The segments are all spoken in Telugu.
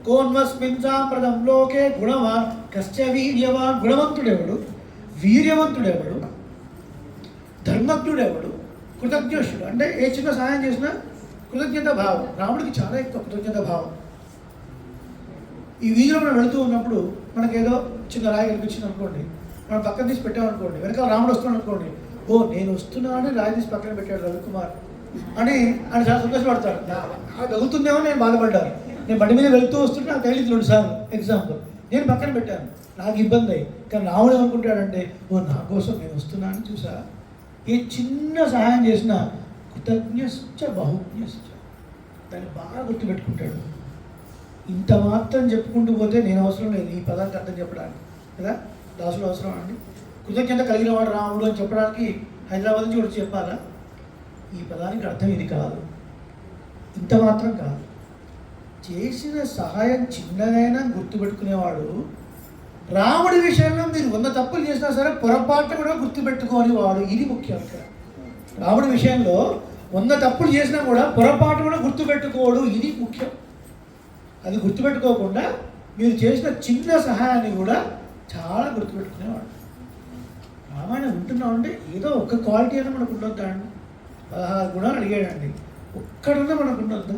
కోన్వస్మిన్ సాంప్రదం లోకే గుణవాన్ కశ్చ వీర్యవాన్. గుణవంతుడెవడు, వీర్యవంతుడెవడు, ధర్మజ్ఞుడెవడు, కృతజ్ఞుడు. అంటే ఏ చిన్న సహాయం చేసినా కృతజ్ఞత భావం. రాముడికి చాలా ఎక్కువ కృతజ్ఞత భావం. ఈ వీధిలో మనం వెళుతూ ఉన్నప్పుడు మనకేదో చిన్న రాయి కనిపించింది అనుకోండి, మనం పక్కన తీసి పెట్టామనుకోండి, వెనకాల రాముడు వస్తున్నాడు అనుకోండి, ఓ నేను వస్తున్నాను రాయి తీసి పక్కన పెట్టాడు రవికుమార్ అని ఆయన చాలా సంతోషపడతాడు. తగులుతుందేమో నేను బాధపడ్డాను. నేను బండి మీద వెళుతూ వస్తుంటే నాకు తగిలింది 2 సార్లు ఎగ్జాంపుల్, నేను పక్కన పెట్టాను, నాకు ఇబ్బంది అయ్యి. కానీ రాముడు ఏమనుకుంటాడంటే ఓ నా కోసం నేను వస్తున్నాను. చూసా, ఏ చిన్న సహాయం చేసినా కృతజ్ఞశ్చ బహుజ్ఞశ్చ, దాన్ని బాగా గుర్తుపెట్టుకుంటాడు. ఇంత మాత్రం చెప్పుకుంటూ పోతే నేను అవసరం లేదు ఈ పదానికి అర్థం చెప్పడానికి కదా. దాసులు అవసరం అండి. కృతజ్ఞత కలిగిన వాడు రాముడు అని చెప్పడానికి హైదరాబాద్ నుంచి కూడా చెప్పాలా? ఈ పదానికి అర్థం ఇది కాదు, ఇంత మాత్రం కాదు. చేసిన సహాయం చిన్నదైనా గుర్తుపెట్టుకునేవాడు. రాముడి విషయంలో మీరు 100 తప్పులు చేసినా సరే పొరపాటు కూడా గుర్తుపెట్టుకోని వాడు. ఇది ముఖ్యం. రాముడి విషయంలో 100 తప్పులు చేసినా కూడా పొరపాటు కూడా గుర్తుపెట్టుకోడు. ఇది ముఖ్యం. అది గుర్తుపెట్టుకోకుండా మీరు చేసిన చిన్న సహాయాన్ని కూడా చాలా గుర్తుపెట్టుకునేవాడు. రామాయణం వింటున్నామంటే ఏదో ఒక్క క్వాలిటీ అయినా మనకు ఉండొద్దా అండి? 16 గుణాలు అడిగాడండి, ఒక్కడున్నా మనకు ఉండొద్దా?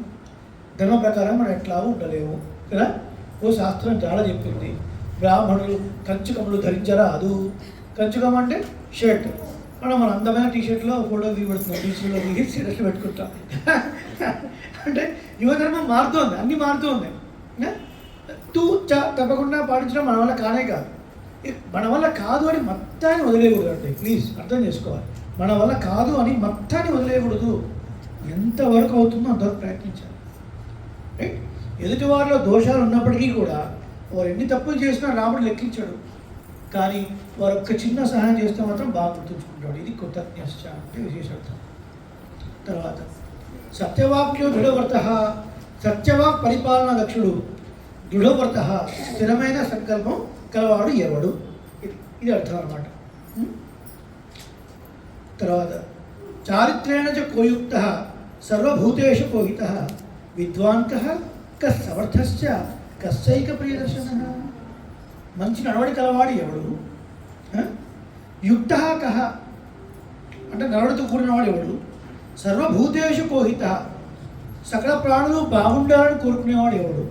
ధర్మ ప్రకారం మనం ఎట్లా ఉండలేము కదా. ఓ శాస్త్రం చాలా చెప్పింది, బ్రాహ్మణులు కంచుకములు ధరించరాదు. కంచుకం అంటే షర్ట్. మన అందమైన టీషర్ట్లో ఫోటో దిగబడుతున్నాం, బీచ్లో దిగి స్టేటస్లో పెట్టుకుంటాం. అంటే యువధర్మం మారుతోంది, అన్నీ మారుతోంది. తప్పకుండా పాటించడం మన వల్ల కానే కాదు. మన వల్ల కాదు అని మొత్తాన్ని వదిలేయకూడదు అంటే ప్లీజ్ అర్థం చేసుకోవాలి. మన వల్ల కాదు అని మొత్తాన్ని వదిలేయకూడదు. ఎంతవరకు అవుతుందో అంతవరకు ప్రయత్నించాలి. రైట్. ఎదుటి వారిలో దోషాలు ఉన్నప్పటికీ కూడా వారు ఎన్ని తప్పులు చేసినా రాముడు లెక్కించాడు. కానీ వారు ఒక్క చిన్న సహాయం చేస్తే మాత్రం బాగా గుర్తుంచుకుంటాడు. ఇది కృతజ్ఞశ్చ అంటే విశేషార్థం. తర్వాత సత్యవాక్యో దృఢవర్త, సత్యవాక్ పరిపాలన దక్షుడు, దృఢవర్త స్థిరమైన సంకల్పం కలవాడు ఎవడు. ఇది అర్థం అన్నమాట. తర్వాత చారిత్రేణ చ కోయుక్త సర్వభూతేషు కోహిత విద్వాన్ కస్సమర్థశ్చ కస్సైక ప్రియదర్శన. మంచి నడవడి కలవాడు ఎవడు, యుక్త కహ అంటే నడవడితో కూడినవాడు ఎవడు, సర్వభూతేషు కోహిత సకల ప్రాణులు బాగుండాలని కోరుకునేవాడు ఎవడు.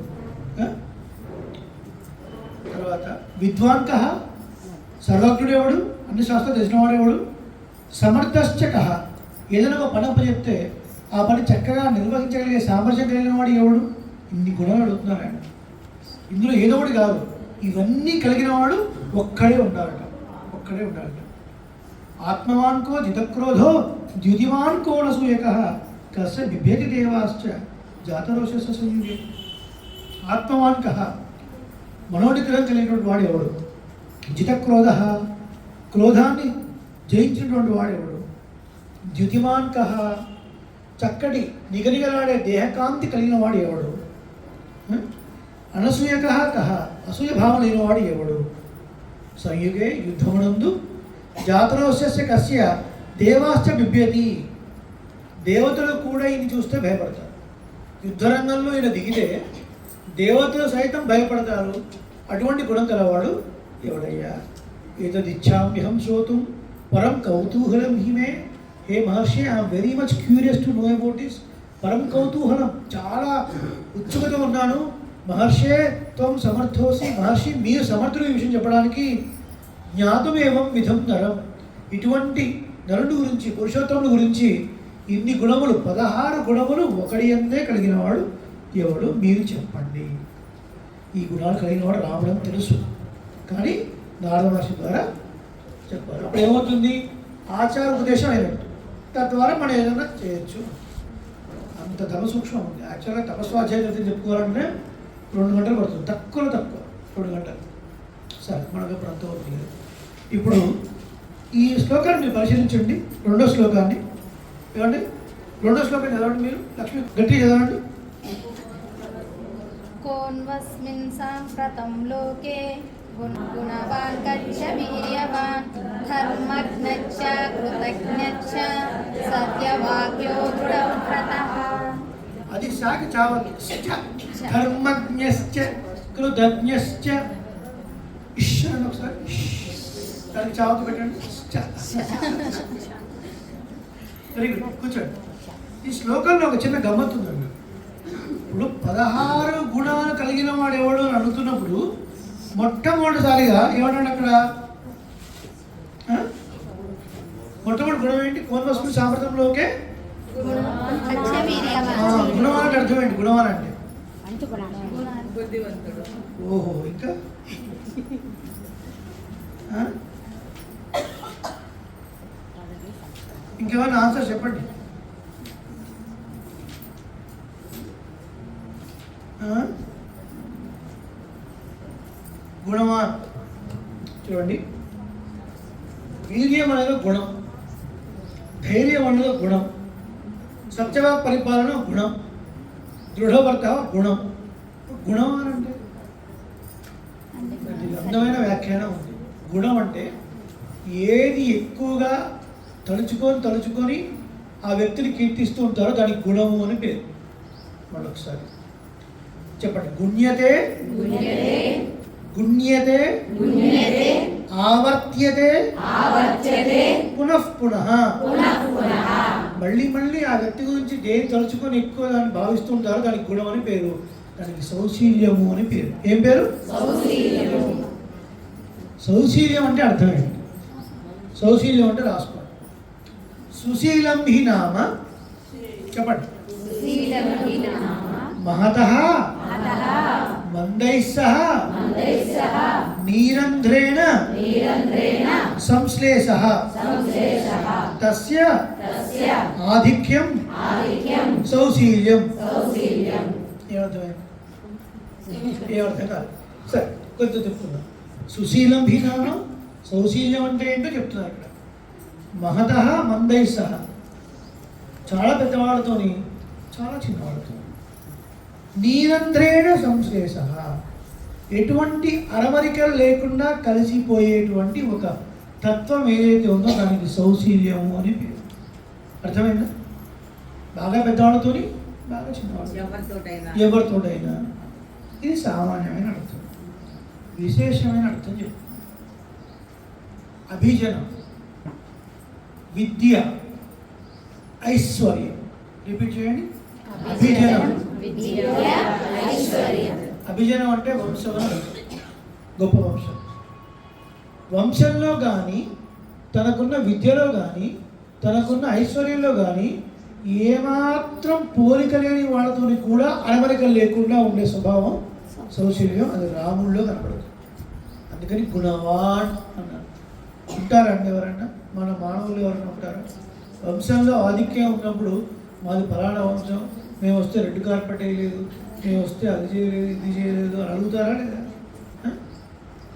తర్వాత విద్వాన్ కహ సర్వజ్ఞుడు ఎవడు, అన్ని శాస్త్రాలు తెలిసినవాడు ఎవడు, సమర్థశ్చ కహ ఏదైనా ఒక పని అప్పచెప్తే ఆ పని చక్కగా నిర్వహించగలిగే సామర్థ్యం కలిగిన వాడు ఎవడు. ఇన్ని గుణాలు అడుగుతున్నారు ఆయన. ఇందులో ఏదో ఒకటి కాదు, ఇవన్నీ కలిగిన వాడు ఒక్కడే ఉండాలట, ఒక్కడే ఉండాలట. ఆత్మవాన్కో జితక్రోధో ద్యుతిమాన్ కోణసూయక కస్య బిభ్యతి దేవాశ్చ జాతరోషస్య సంయుగే. ఆత్మవాన్ కహ మనోనిగ్రహం కలిగినటువంటి వాడు ఎవడు, జితక్రోధ క్రోధాన్ని జయించినటువంటి వాడు ఎవడు, ద్యుతిమాన్ కహ చక్కటి నిగనిగలాడే దేహకాంతి కలిగిన వాడు ఎవడు, అనసూయక కహ అసూయ భావం లేనివాడు ఎవడు. సంయుగే యుద్ధమునందు జాతరోషస్య కస్య దేవాశ్చ బిభ్యతి. దేవతలు కూడా ఈయన చూస్తే భయపడతారు. యుద్ధరంగంలో ఈయన దిగితే దేవతలు సైతం భయపడతారు. అటువంటి గుణం కలవాడు ఎవడయ్యా. ఏతదిచ్ఛామ్యహం శ్రోతుం పరం కౌతూహలం హిమే. హే మహర్షి, I'm very much curious to know about this. పరం కౌతూహలం, చాలా ఉత్సుకత ఉన్నాను. మహర్షే త్వం సమర్థోసి, మహర్షి మీరు సమర్థులు ఈ విషయం చెప్పడానికి. జ్ఞాతమేవం విధం నరం, ఇటువంటి నరుడు గురించి, పురుషోత్తముడు గురించి ఇన్ని గుణములు 16 గుణములు ఒకడి అందే కలిగినవాడు ఎవడు మీరు చెప్పండి. ఈ గుణాలు కలిగినవాడు రావడం తెలుసు, కానీ నారద మహర్షి ద్వారా చెప్పారు. అప్పుడు ఏమవుతుంది, ఆచార ఉపదేశం అయినట్టు. తద్వారా మనం ఏదైనా చేయొచ్చు. అంత ధర్మ సూక్ష్మం ఉంది. యాక్చువల్గా తపస్వాధ్యాయం చెప్పుకోవాలంటే 2 గంటలు పడుతుంది, తక్కువ 2 గంటలు. సరే, మనకు ఇప్పుడు అంత అవుతుంది. ఇప్పుడు ఈ శ్లోకాన్ని మీరు పరిశీలించండి. 2వ శ్లోకాన్ని ఏమండి, 2వ శ్లోకాన్ని చదవండి మీరు. లక్ష్మి గట్టిగా చదవండి. కోన్వస్మిన్ సాంప్రతం లోకే గుణవాన్ కచ్చ వీర్యవాన్ ధర్మజ్ఞశ్చ కృతజ్ఞశ్చ సత్యవాక్యో దృఢవ్రతః. అది సాకి చావాలి. ధర్మజ్ఞశ్చ కృతజ్ఞశ్చ ఈశ్వరన్ ఒకసారి దానికి చావుకు పెట్టండి. వెరీ గుడ్, కూర్చోండి. ఈ శ్లోకంలో ఒక చిన్న గమ్మత్తు ఉందండి. ఇప్పుడు 16 గుణాలు కలిగిన వాడు ఎవడు అని అడుగుతున్నప్పుడు మొట్టమొదటిసారిగా ఏమన్నాడు అక్కడ? మొట్టమొదటి గుణం ఏంటి? కోన్వస్మి సాంప్రదంలోకే గుణం అంటే అర్థం ఏంటి? గుణం అని అంటే ఓహో, ఇంకా ఇంకేమైనా ఆన్సర్ చెప్పండి. గుణమా? చూడండి, వీర్యం అనేది గుణం, ధైర్యం అనేది గుణం, సత్యవాక్ పరిపాలన గుణం, దృఢభర్త గుణం. గుణం అని అంటే అందమైన వ్యాఖ్యానం ఉంది. గుణం అంటే ఏది ఎక్కువగా తలుచుకొని ఆ వ్యక్తిని కీర్తిస్తూ ఉంటారో దానికి గుణము అని పేరు. మరొకసారి చెప్పండి. గుణ్యతే గుణ్యతే ఆవర్త్యతే పునః. మళ్ళీ ఆ వ్యక్తి గురించి దేని తలుచుకొని ఎక్కువ దాన్ని భావిస్తూ ఉంటారో దానికి గుణం అని పేరు. దానికి సౌశీల్యము అని పేరు. ఏం పేరు? సౌశీల్యం అంటే అర్థం ఏంటి? సౌశీల్యం అంటే రాసుకోండి. సుశీలం హి నామ, చెప్పండి. మహతః మందైః సహ నీరంధ్రేణ సంశ్లేషః తస్య ఆధిక్యం సౌశీల్యం. ఏమర్థం కాదు. సరే, కొంచెం చెప్తున్నా. సుశీలం హి నామ, సౌశీల్యం అంటే ఏంటో చెప్తున్నారు ఇక్కడ. మహతః మందైః సహ, చాలా పెద్దవాళ్ళతోని చాలా చిన్నవాళ్ళతో. నీరంధ్రేణ సంశ్లేషః, ఎటువంటి అరమరికలు లేకుండా కలిసిపోయేటువంటి ఒక తత్వం ఏదైతే ఉందో దానికి సౌశీల్యము అని పేరు. అర్థమైందా? బాగా పెద్దవాళ్ళతోని బాగా చిన్నవాళ్ళు, ఎవరితోటైనా. ఇది సామాన్యమైన అర్థం. విశేషమైన అర్థం చెప్పు. అభిజనం, విద్య, ఐశ్వర్యం. రిపీట్ చేయండి. అభిజనం. అభిజనం అంటే వంశం, గొప్ప వంశం. వంశంలో కానీ తనకున్న విద్యలో కానీ తనకున్న ఐశ్వర్యంలో కానీ ఏమాత్రం పోలిక లేని వాళ్ళతో కూడా అరమరికలు లేకుండా ఉండే స్వభావం సౌశీల్యం. అది రాముల్లో కనపడదు. అందుకని గుణవాన్ అన్నారు. ఉంటారండి ఎవరన్నా? మన మానవులు ఎవరైనా ఉంటారా? వంశంలో ఆధిక్యం ఉన్నప్పుడు మాది ఫలానా వంశం, మేము వస్తే రెడ్ కార్పెట్ వేయలేదు, మేము వస్తే అది చేయలేదు ఇది చేయలేదు అని అడుగుతారా లేదా?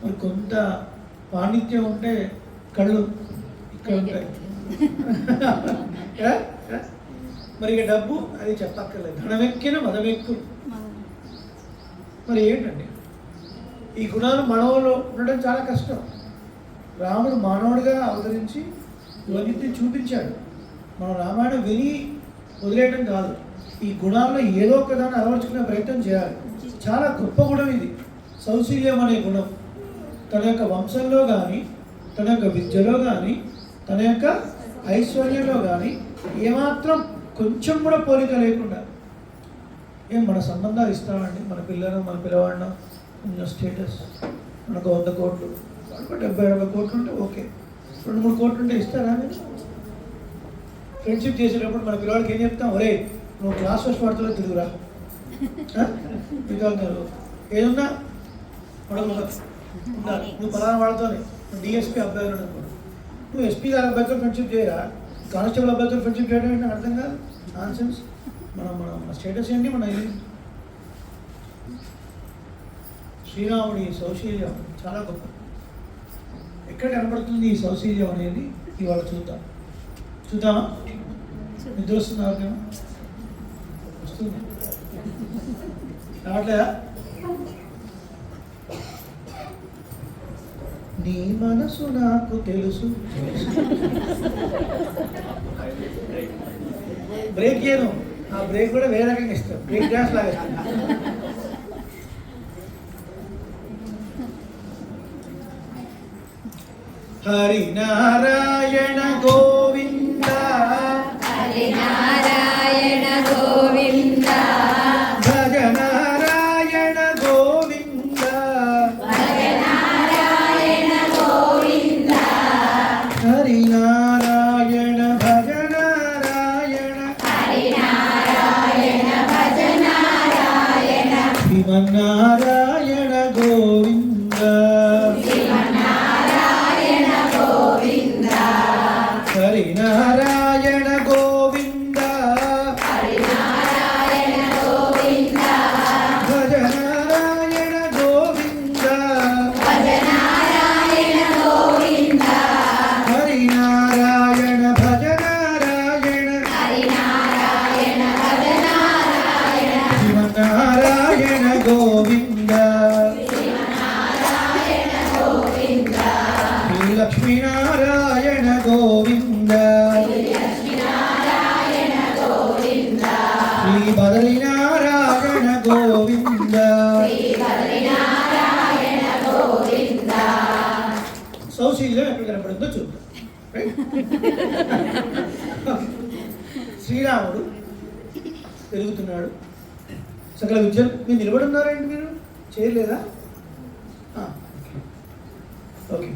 మరి కొంత పాండిత్యం ఉంటే కళ్ళు ఇక్కడ ఉంటాయి. మరి ఇక డబ్బు అది చెప్పక్కర్లేదు. ధనమెక్కిన మదమెక్కు. మరి ఏంటండి ఈ గుణాలు మానవులో ఉండడం చాలా కష్టం. రాముడు మానవుడిగా అవతరించి ఇవన్నీ చూపించాడు. మన రామాయణం విని వదిలేయడం కాదు, ఈ గుణాల్లో ఏదో ఒక దాన్ని అలవర్చుకునే ప్రయత్నం చేయాలి. చాలా గొప్ప గుణం ఇది, సౌశీల్యం అనే గుణం. తన యొక్క వంశంలో కానీ తన యొక్క విద్యలో కానీ తన యొక్క ఐశ్వర్యంలో కానీ ఏమాత్రం కొంచెం కూడా పోలిక లేకుండా. ఏం మన సంబంధాలు ఇస్తామండి, మన పిల్లలు మన పిల్లవాడిన ఉన్న స్టేటస్, మనకు 100 కోట్లు, మనకు 70-80 కోట్లు ఉంటే ఓకే, 2-3 కోట్లు ఉంటే ఇస్తారా? ఫ్రెండ్షిప్ చేసేటప్పుడు మన పిల్లవాడికి ఏం చెప్తాం? ఒరే నువ్వు క్లాస్ ఫస్ట్ వాడుతున్నా తిరుగురా, మీరు ఏదన్నా నువ్వు పలానా వాడుతావు, డిఎస్పీ అబ్బాయిలు అనుకో, నువ్వు ఎస్పీ గారి అబ్బాయితో ఫ్రెండ్షిప్ చేయరా, కానిస్టేబుల్ అబ్బాయితో ఫ్రెండ్షిప్ చేయడం ఏంటి? అర్థం కాదు, నాన్ సెన్స్. మన స్టేటస్ ఏంటి? మన ఇది. శ్రీరాముడి సౌశీల్యం చాలా గొప్ప. ఎక్కడ కనపడుతుంది ఈ సౌశీల్యం అనేది? ఇవాళ చూద్దామా? నిద్ర వస్తున్నారు, వస్తుంది రావట్లేదా? నీ మనసు నాకు తెలుసు. బ్రేక్ చేయను, ఆ బ్రేక్ కూడా వేరే రకంగా ఇస్తాం, బ్రేక్ డ్యాన్స్ లాగా ఇస్తాం. హరినారాయణ గోవింద హరినారాయణ గోవింద భజ నారాయణ గోవింద భజనారాయణ గోవింద హరినారాయణ భజ నారాయణ హరినారాయణ భజనారాయణ శ్రీమన్నారాయణ గోవింద శ్రీమన్నారాయణ గోవింద హరినారాయణ గోవింద హరినారాయణ గోవింద భజ నారాయణ గోవింద భజనారాయణ గోవింద హరినారాయణ భజ నారాయణ హరినారాయణ భజనారాయణ శ్రీమన్నారాయణ గోవింద శ్రీమన్నారాయణ గోవింద శ్రీ లక్ష్మీనారాయణ గోవింద లక్ష్మీనారాయణ గోవింద శ్రీ బదరీనారాయణ గోవింద హరినారాయణ గోవింద సౌశీల్యం ఎక్కడ కనపడిందో చూద్దాం. రైట్? శ్రీరాముడు పెరుగుతున్నాడు. సకల విద్యలు మీరు నిలబడి ఉన్నారండి, మీరు చేయలేదా? ఓకే.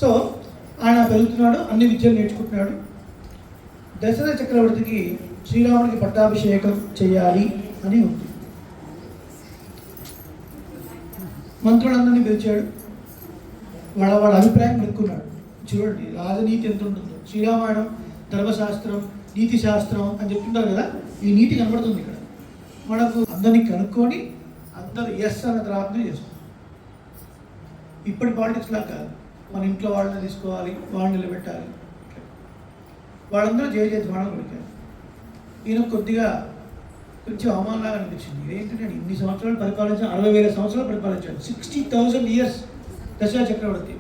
సో ఆయన పెరుగుతున్నాడు, అన్ని విద్యలు నేర్చుకుంటున్నాడు. దశరథ చక్రవర్తికి శ్రీరాముడికి పట్టాభిషేకం చేయాలి అని ఉంది. మంత్రులందరినీ పిలిచాడు, వాళ్ళ అభిప్రాయం కనుక్కున్నాడు. చూడండి రాజనీతి ఎంత ఉంటుందో. శ్రీరామాయణం ధర్మశాస్త్రం, నీతి శాస్త్రం అని చెప్తుంటారు కదా, ఈ నీతి కనబడుతుంది ఇక్కడ. మనకు అందరినీ కనుక్కొని అందరూ ఎస్ అన్న తర్వాత చేస్తాం. ఇప్పటి పాలిటిక్స్లా కాదు, మన ఇంట్లో వాళ్ళని తీసుకోవాలి, వాళ్ళని నిలబెట్టాలి. వాళ్ళందరూ జయజయధ్వానం పలికారు. ఈయన కొద్దిగా కొంచెం అవమానంలాగా అనిపించింది. ఏంటి, నేను ఇన్ని సంవత్సరాలు పరిపాలించాను, 60,000 సంవత్సరాలు పరిపాలించాను, 60,000 years దశరథ చక్రవర్తి.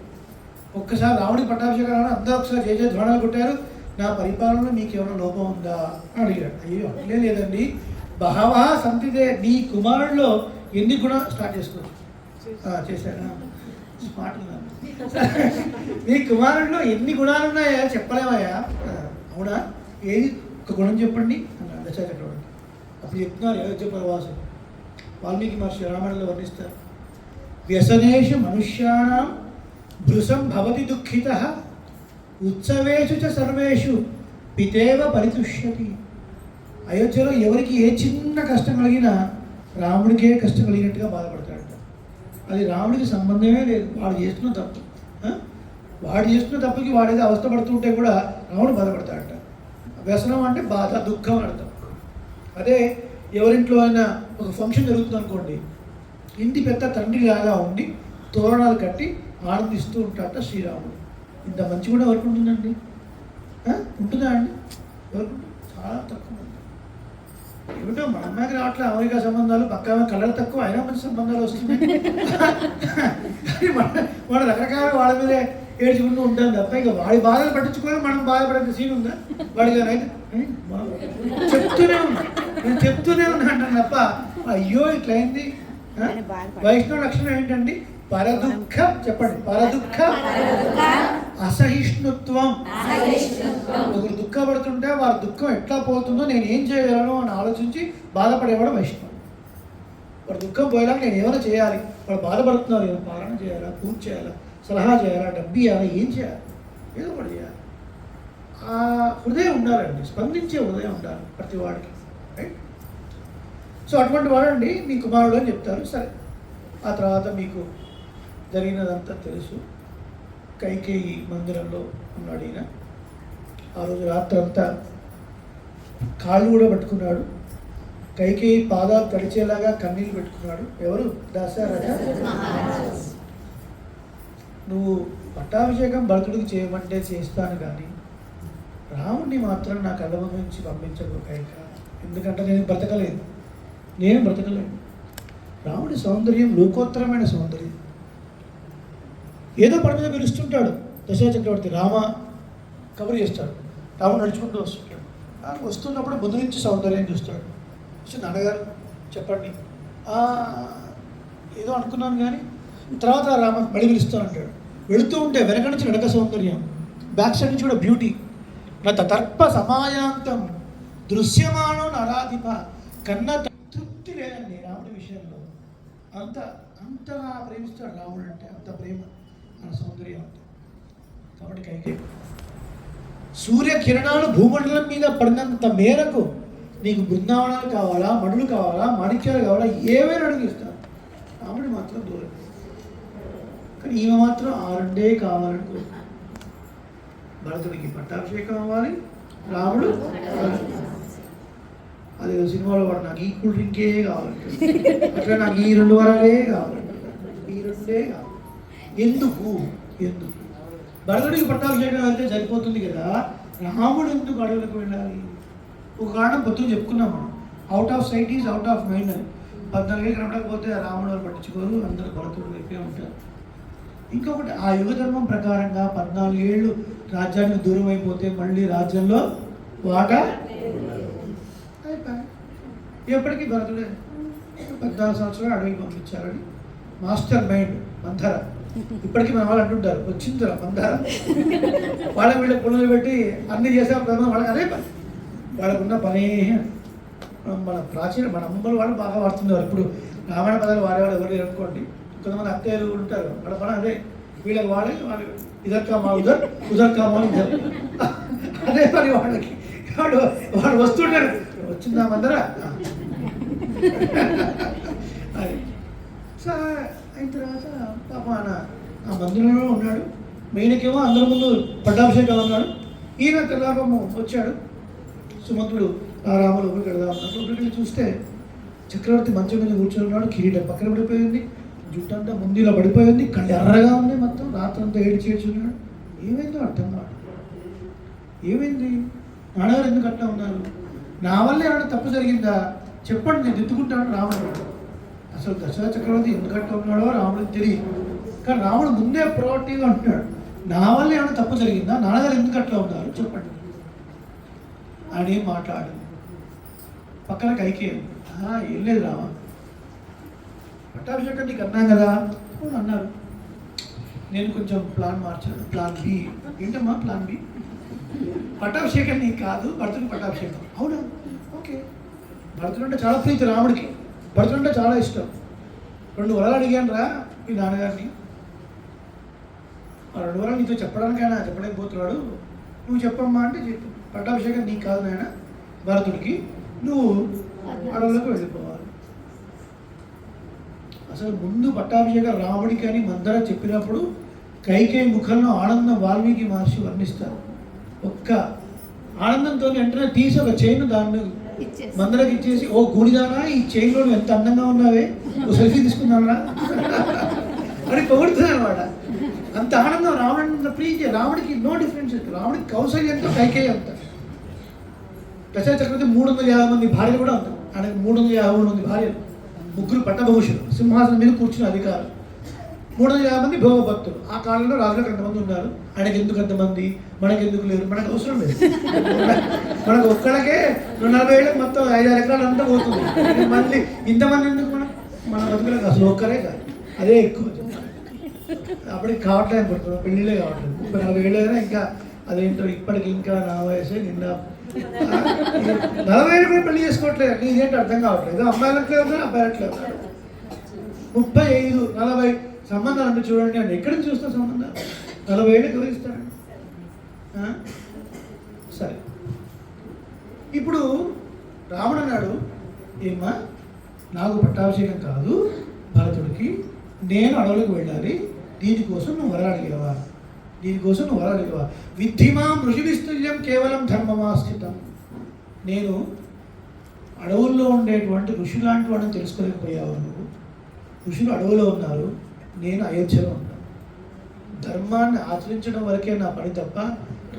ఒక్కసారి రాముడికి పట్టాభిషేకాలు అందరూ ఒకసారి జయజయధ్వానాలు కొట్టారు. నా పరిపాలనలో మీకు ఏమైనా లోపం ఉందా అని అడిగాడు. అయ్యో అట్లే లేదండి, బహవా సంతిదే, నీ కుమారుల్లో ఎన్ని గుణాలు స్టార్ట్ చేసుకోవచ్చు చేశాను. స్మార్ట్ ఉన్నాను. నీ కుమారుల్లో ఎన్ని గుణాలు ఉన్నాయా చెప్పలేమయ్యా. అవునా, ఏది ఒక గుణం చెప్పండి అన్నాడు దశరథ చక్రవర్తి. అప్పుడు చెప్తున్నారు అయోధ్య ప్రవాసం. వాల్మీకి మహర్షి రామాయణంలో వర్ణిస్తారు. వ్యసనేషు మనుష్యాణం భృశం భవతి దుఃఖితః ఉత్సవేషు చ సర్వేషు పితేవ పరితుష్యతి. అయోధ్యలో ఎవరికి ఏ చిన్న కష్టం కలిగినా రాముడికే కష్టం కలిగినట్టుగా బాధపడతాడట. అది రాముడికి సంబంధమే లేదు, వాడు చేస్తున్న తప్పు. వాడు చేస్తున్న తప్పుకి వాడేదో అవస్థపడుతుంటే కూడా రాముడు బాధపడతాడట. వ్యసనం అంటే బాధ, దుఃఖం అని అర్థం. అదే ఎవరింట్లో అయినా ఒక ఫంక్షన్ జరుగుతుంది అనుకోండి, ఇంటి పెద్ద తండ్రి లాగా ఉండి తోరణాలు కట్టి ఆనందిస్తూ ఉంటాడట శ్రీరాముడు. ఇంత మంచి కూడా ఎవరికి ఉంటుందండి? ఉంటుందా అండి? ఎవరికి ఉంటుంది? చాలా తక్కువ ఉంది. ఏమిటో మన అమ్మాయికి రావట్లే అమెరికా సంబంధాలు, పక్క కలర్ తక్కువ అయినా మంచి సంబంధాలు వస్తున్నాయి. కానీ మన రకరకాల వాళ్ళ మీదే ఏడ్చుకుంటూ ఉంటాం తప్ప ఇక వాడి బాధలు పట్టించుకొని మనం బాధపడే సీన్ ఉందా? వాడికి అయితే చెప్తూనే ఉన్నా అంటాను తప్ప అయ్యో ఇట్లా అయింది. వైష్ణవ లక్షణం ఏంటండి? పరదుఃఖ, చెప్పండి, పరదుఃఖ అసహిష్ణుత్వం. ఒకరు దుఃఖపడుతుంటే వారి దుఃఖం ఎట్లా పోతుందో నేను ఏం చేయగలను అని ఆలోచించి బాధపడేవాడు వైష్ణవుడు. వాడు దుఃఖం పోయేలాగా నేను ఏమైనా చేయాలి, వాడు బాధపడుతున్నారు, ఏమైనా పాలన చేయాలా, పూజ చేయాలా, సలహా చేయాలా, డబ్బు ఇవ్వాలా, ఏం చేయాలి, ఏదో ఒకటి చేయాలి. ఆ హృదయం ఉండాలండి, స్పందించే హృదయం ఉండాలి ప్రతి వాడికి. రైట్? సో అటువంటి వాడండి మీ కుమారుడు అని చెప్తారు. సరే, ఆ తర్వాత మీకు జరిగినదంతా తెలుసు. కైకేయి మందిరంలో ఉన్నాడు ఈయన. ఆ రోజు రాత్రంతా కాళ్ళు కూడా పట్టుకున్నాడు. కైకేయి పాదాలు తడిచేలాగా కన్నీళ్ళు పెట్టుకున్నాడు. ఎవరు? దశరథ. నువ్వు పట్టాభిషేకం భరతుడికి చేయమంటే చేస్తాను, కానీ రాముడిని మాత్రం నా కళ్ళ ముందు నుంచి పంపించకు కైక. ఎందుకంటే నేను బ్రతకలేదు. రాముడి సౌందర్యం లోకోత్తరమైన సౌందర్యం. ఏదో పని మీద పిలుస్తుంటాడు దశరథ చక్రవర్తి. రామ కబురు చేస్తాడు. రాముడు నడుచుకుంటూ వస్తుంటాడు. వస్తున్నప్పుడు ముందు నుంచి సౌందర్యం చూస్తాడు. నాన్నగారు చెప్పండి, ఏదో అనుకున్నాను కానీ తర్వాత రామ మళ్ళీ పిలుస్తాను అంటాడు. వెళుతూ ఉంటే వెనక నుంచి నడక సౌందర్యం, బ్యాక్ సైడ్ నుంచి కూడా బ్యూటీ. నా తర్ప సమాయాంతం దృశ్యమానో నరాధిప కన్న తృప్తి లేదండి రాముడి విషయంలో. అంతగా ప్రేమిస్తాడు రాముడు అంటే, అంత ప్రేమ మన సౌందర్యం అంటే. కాబట్టి కైకేయి సూర్యకిరణాలు భూమండలం మీద పడినంత మేరకు నీకు బృందావనాలు కావాలా, మడులు కావాలా, మాణిక్యాలు కావాలా, ఏవైనా అడిగిస్తాను. రాముడు మాత్రం దూరం. కానీ ఈమె మాత్రం ఆ రెండే కావాలనుకో. భరతుడికి పట్టాభిషేకం అవ్వాలి, రాముడు అదే సినిమాలో వాడు నాకు ఈ కూల్ డ్రింకే కావాలంటే, అట్లా నాకు ఈ 2 వరాలే కావాలంటే, ఈ 2 కావాలి. ఎందుకు భరతుడికి పట్టాభిషేకం వెళ్తే సరిపోతుంది కదా, రాముడు ఎందుకు అడవులకు వెళ్ళాలి? ఒక కారణం పొద్దున చెప్పుకున్నాం మనం, out of sight is out of mind అని. 14 ఏళ్ళు కనపడకపోతే రాముడు వాళ్ళు పట్టించుకోరు, అందరూ భరతుడు వైపే ఉంటారు. ఇంకొకటి, ఆ యుగ ధర్మం ప్రకారంగా 14 ఏళ్ళు రాజ్యానికి దూరం అయిపోతే మళ్ళీ రాజ్యంలో వాటా అయిపోయి ఎప్పటికీ భరతుడే 14 సంవత్సరాలు అడవికి పంపించారని మాస్టర్ మైండ్ మంథర. ఇప్పటికీ మన వాళ్ళు అంటుంటారు, వచ్చిందిరా మంథర, వాళ్ళకి వీళ్ళకి పుల్లలు పెట్టి అన్ని చేసే వాళ్ళకి అదే పని, వాళ్ళకున్న పనే. మన మన అమ్మలు వాళ్ళు బాగా వాడుతున్నారు. ఇప్పుడు రామాయణ పదాలు వాడేవాడు ఎవరు అనుకోండి, కొంతమంది అత్తయ్యలు ఉంటారు, వాళ్ళ పని అదే. వీళ్ళకి వాళ్ళు ఇదర్కా మా ఉదర్కా మా ఇద్దరు, అదే పని వాళ్ళకి. వాడు వస్తుంటాడు, వచ్చిందా మందరా అది. సో అయిన తర్వాత పాప ఆ మందిరంలో ఉన్నాడు. మెయిన్కేమో అందరి ముందు పట్టాభిషేకం అన్నాడు. ఈయన తెల్లాపము వచ్చాడు. సుమంతుడు ఆ రాములు ఊరికి వెళ్దాం అన్నట్టు ఊరికి చూస్తే చక్రవర్తి మంచం మీద కూర్చొని కిరీటం పక్కన పడిపోయింది, జుట్టంతా ముందులో పడిపోయింది, కళ్ళు ఎర్రగా ఉంది, మొత్తం రాత్రంతా ఏడ్చున్నాడు. ఏమైందో అర్థం కాదు. ఏమైంది, నాన్నగారు ఎందుకు అట్లా ఉన్నారు, నా వల్ల ఏమైనా తప్పు జరిగిందా చెప్పండి, నేను దిద్దుకుంటాను రాముడు. అసలు దశరథ చక్రవర్తి ఎందుకు అట్లా ఉన్నాడో రాముడికి తెలియదు. కానీ రాముడు ముందే ప్రొయాక్టివ్గా అంటున్నాడు, నా వల్ల ఏమైనా తప్పు జరిగిందా, నాన్నగారు ఎందుకు అట్లా ఉన్నారు చెప్పండి. ఆయన ఏం మాట్లాడు. పక్కన కైకేయి, ఏం లేదు రామ, పట్టాభిషేకం నీకు అన్నాం కదా అన్నారు. నేను కొంచెం ప్లాన్ మార్చాను, ప్లాన్ బి. ఏంటమ్మా ప్లాన్ బి? పట్టాభిషేకం నీకు కాదు, భరతుడికి పట్టాభిషేకం. అవునా, ఓకే. భరతుడు అంటే చాలా ప్రీతి రాముడికి, భరతుడు అంటే చాలా ఇష్టం. 2 వరాలు అడిగాను రా మీ నాన్నగారిని, ఆ 2 వరాలు నీతో చెప్పడానికైనా చెప్పలేకపోతున్నాడు, నువ్వు చెప్పమ్మా అంటే చెప్పు. పట్టాభిషేకం నీకు కాదు నాయన, భరతుడికి, నువ్వు అడవులకు వెళ్ళిపోవాలి. అసలు ముందు పట్టాభిషేకం రాముడికి అని మందర చెప్పినప్పుడు కైకేయి ముఖంలో ఆనందం వాల్మీకి మహర్షి వర్ణిస్తారు. ఒక్క ఆనందంతో వెంటనే తీసి ఒక చైన్ దాన్ని మందరకి ఇచ్చేసి, ఓ గూడిదానా ఈ చైన్లో ఎంత అందంగా ఉన్నావే, ఓ సెల్ఫీ తీసుకున్నారా అని పొగుడుతుంది అనమాట. అంత ఆనందం రావణ ప్రీతి. రాముడికి నో డిఫరెన్స్. రాముడికి కౌశల్యంతో కైకేయి అంత. దశరథ చక్రవర్తి 350 మంది భార్యలు కూడా ఉంటారు. ఆయనకు 353 మంది భార్యలు, 3 పట్టభూషులు, సింహాసనం మీద కూర్చున్న అధికారులు, 350 మంది భోగభక్తులు. ఆ కాలంలో రాజులకు ఎంతమంది ఉన్నారు, ఆయనకి ఎందుకు ఎంతమంది, మనకి ఎందుకు లేరు, మనకు అవసరం లేదు. మనకు ఒక్కడికే 40 ఏళ్ళకి మొత్తం 5-6 ఎకరాలు అంతా పోతుంది. మళ్ళీ ఇంతమంది ఎందుకు, మన బతుకులకు అసలు ఒక్కరే కాదు, అదే ఎక్కువ. అప్పటికి కావట్లేదు అనుకుంటున్నాం, పెళ్ళిళ్ళే కావట్లేదు. 30-40 ఏళ్ళైనా ఇంకా అదేంటో ఇప్పటికి ఇంకా నా వయసే నిన్న 40 ఏళ్ళు కూడా పెళ్లి చేసుకోవట్లేదు. ఇదేంటి అర్థం కావట్లేదు. అమ్మాయిలట్లే ఉన్నారు, అబ్బాయిలట్లే ఉన్నారు. 35-40 సంబంధాలు అంటే చూడండి అండి, ఎక్కడికి చూస్తా సంబంధాలు 40 ఏళ్ళకి ఎవరిస్తారండి. సరే, ఇప్పుడు రాముడు అన్నాడు, ఏమ్మా నాకు పట్టాభిషేకం కాదు భరతుడికి, నేను అడవులకు వెళ్ళాలి, దీనికోసం నువ్వు వరాలు అడిగావా, దీనికోసం నువ్వు వరాలు అడిగావా. విద్ధిమాం ఋషివిస్తుల్యం కేవలం ధర్మమాస్థితం. నేను అడవుల్లో ఉండేటువంటి ఋషులు లాంటి వాడిని తెలుసుకోలేకపోయావు నువ్వు. ఋషులు అడవులో ఉన్నారు, నేను అయోధ్యలో ఉన్నాను. ధర్మాన్ని ఆచరించడం వరకే నా పని తప్ప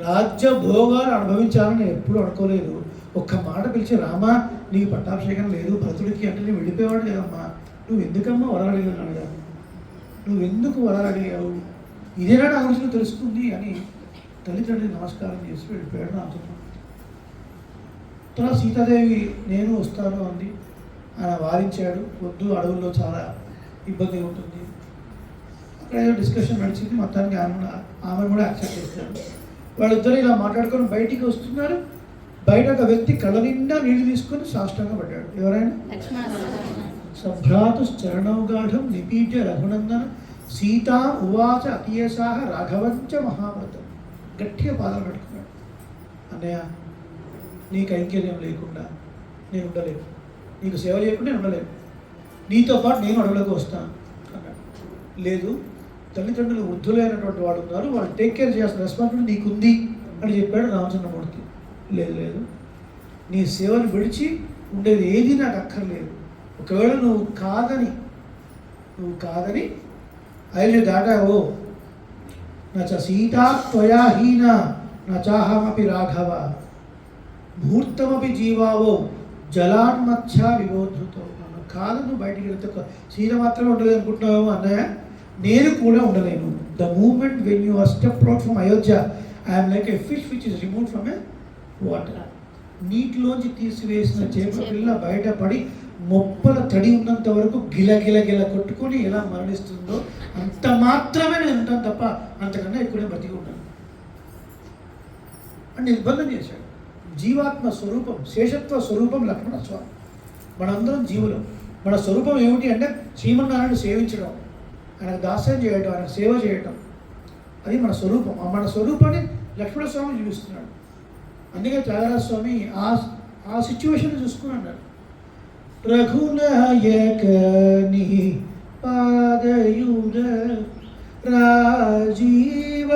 రాజ్య భోగాలు అనుభవించాలని నేను ఎప్పుడూ అనుకోలేదు. ఒక్క మాట పిలిచి, రామా నీకు పట్టాభిషేకం లేదు భరతుడికి అంటే నేను వెళ్ళిపోయేవాడు లేదమ్మా, నువ్వు ఎందుకమ్మా వరాలు అడిగాను అడిగాను, నువ్వు ఎందుకు వరాలు అడిగావు, ఇదేనా నా గురించి తెలుసుకుంది అని తల్లిదండ్రులు నమస్కారం చేసి వెళ్ళిపోయాడు. నాతో తర్వాత సీతాదేవి నేను వస్తాను అంది. ఆయన వారించాడు, వద్దు అడవుల్లో చాలా ఇబ్బంది ఉంటుంది. అక్కడ ఏదో డిస్కషన్ నడిచింది, మొత్తానికి ఆమె కూడా యాక్సెప్ట్ చేస్తారు. వాళ్ళిద్దరూ ఇలా మాట్లాడుకొని బయటికి వస్తున్నారు. బయట ఒక వ్యక్తి కళ్ళ నిండా నీళ్లు తీసుకొని సాష్టాంగ పడ్డాడు. ఎవరైనా సభ్రాతు చరణౌగాఢం నిపీడ్య రఘునందన సీతా ఉవాచ అతీయసాహ రాఘవంచ మహావ్రతం. గట్టిగా పాదాలు పెట్టుకున్నాడు. అన్నయ్య, నీ కైంకర్యం లేకుండా నేను ఉండలేను, నీకు సేవ చేయకుండా నేను ఉండలేను, నీతో పాటు నేను అడవులకు వస్తాను అన్నాడు. లేదు, తల్లిదండ్రులు వృద్ధులైనటువంటి వాళ్ళు ఉన్నారు, వాళ్ళు టేక్ కేర్ చేయాల్సిన రెస్పాన్సిబిలిటీ నీకుంది అని చెప్పాడు రామచంద్రమూర్తి. లేదు లేదు, నీ సేవను విడిచి ఉండేది ఏది నాకు అక్కర్లేదు. ఒకవేళ నువ్వు కాదని అయోధ్య దాటావో నచ సీతా త్వయా హీన నచాహమపి రాఘవ ముహూర్తమపి జీవావో జలాన్మత్స్య విబోధృతో. నన్ను కాదు బయటికి వెళ్తే సీత మాత్రమే ఉండలేదు అనుకుంటున్నావు అన్నయ్య, నేను కూడా ఉండలేను. The moment when you are step out from Ayodhya I'm like a fish which is remove from a water. నీటిలోంచి తీసివేసిన చేప పిల్ల బయటపడి మొప్పల తడి ఉన్నంత వరకు గిల కొట్టుకొని ఎలా మరణిస్తుందో అంత మాత్రమే నేను ఉంటాను తప్ప అంతకన్నా ఎక్కువ బతికి ఉంటాను అని నిర్బంధం చేశాడు. జీవాత్మ స్వరూపం, శేషత్వ స్వరూపం లక్ష్మణ స్వామి. మనందరం జీవులం. మన స్వరూపం ఏమిటి అంటే శ్రీమన్నారాయణ సేవించడం, ఆయనకు దాస్యం చేయడం, ఆయనకు సేవ చేయటం, అది మన స్వరూపం. మన స్వరూపాన్ని లక్ష్మణ స్వామి చూపిస్తున్నాడు. అందుకే త్యాగరాజ స్వామి ఆ సిచ్యువేషన్ చూసుకుని అన్నాడు, రఘునాయకని పాదయుగ రాజీవ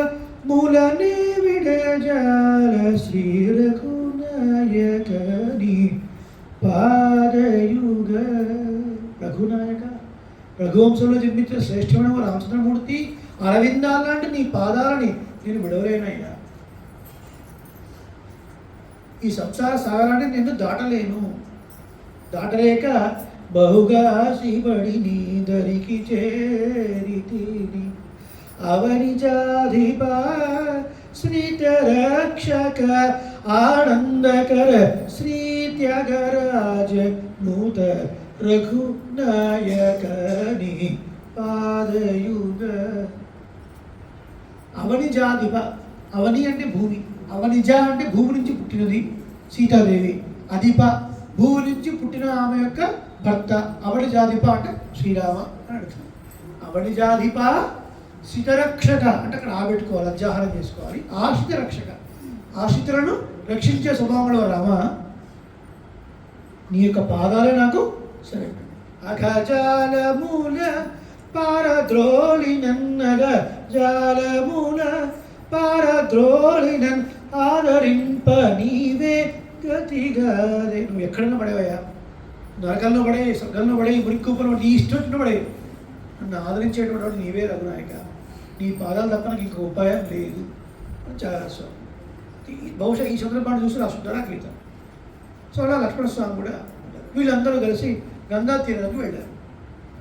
మూలనే విడజాల శ్రీ రఘునాయకని పాదయుగ. రఘునాయక, రఘువంశంలో జన్మించిన శ్రేష్ఠమైన రామచంద్రమూర్తి అరవిందాలాంటి నీ పాదాలని నేను విడవలేనయ్యా. ఈ సంసార సాగరాన్ని నేను దాటలేక బహుగా శివడి నీ దరికి చేరితిని. అవనిజాధిప శ్రీతరక్షక ఆనందకర శ్రీ త్యాగరాజ నూత రఘునాయకని పాదయుగ. అవనిజాధిప, అవని అంటే భూమి, అవనిజ అంటే భూమి నుంచి పుట్టినది సీతాదేవి, అధిప భూమి నుంచి పుట్టిన ఆమె యొక్క భర్త. అవనిజాధిప అంటే శ్రీరామ అని అడుగుతాం. అవనిజాధిప శితరక్షక అంటే అక్కడ ఆబెట్టుకోవాలి, అధ్యాహారం చేసుకోవాలి. ఆశ్రిత రక్షక, ఆశ్రితులను రక్షించే స్వభావంలో రామ, నీ యొక్క పాదాలే నాకు సరే. అఘజాలమూల పారద్రోళినన్నగ జాలమూల పారద్రోళినన్ ఆదరింప నీవే గతిగాదే. నువ్వు ఎక్కడన్నా పడేవయ్యా, నరకంలో పడే, స్వర్గంలో పడే, మురిక్కుపలో నీ ఇష్టం పడే, నన్ను ఆదరించేటువంటి వాడు నీవే రఘునాయక. నీ పాదాలు తప్ప నాకు ఇంకో ఉపాయం లేదు అని చాలా స్వామి. బహుశా ఈ సందర్భాన్ని చూసి రాసుకుంటారా కీర్తన. సో అలా లక్ష్మణ స్వామి కూడా వీళ్ళందరూ కలిసి గంగా తీరానికి వెళ్ళారు.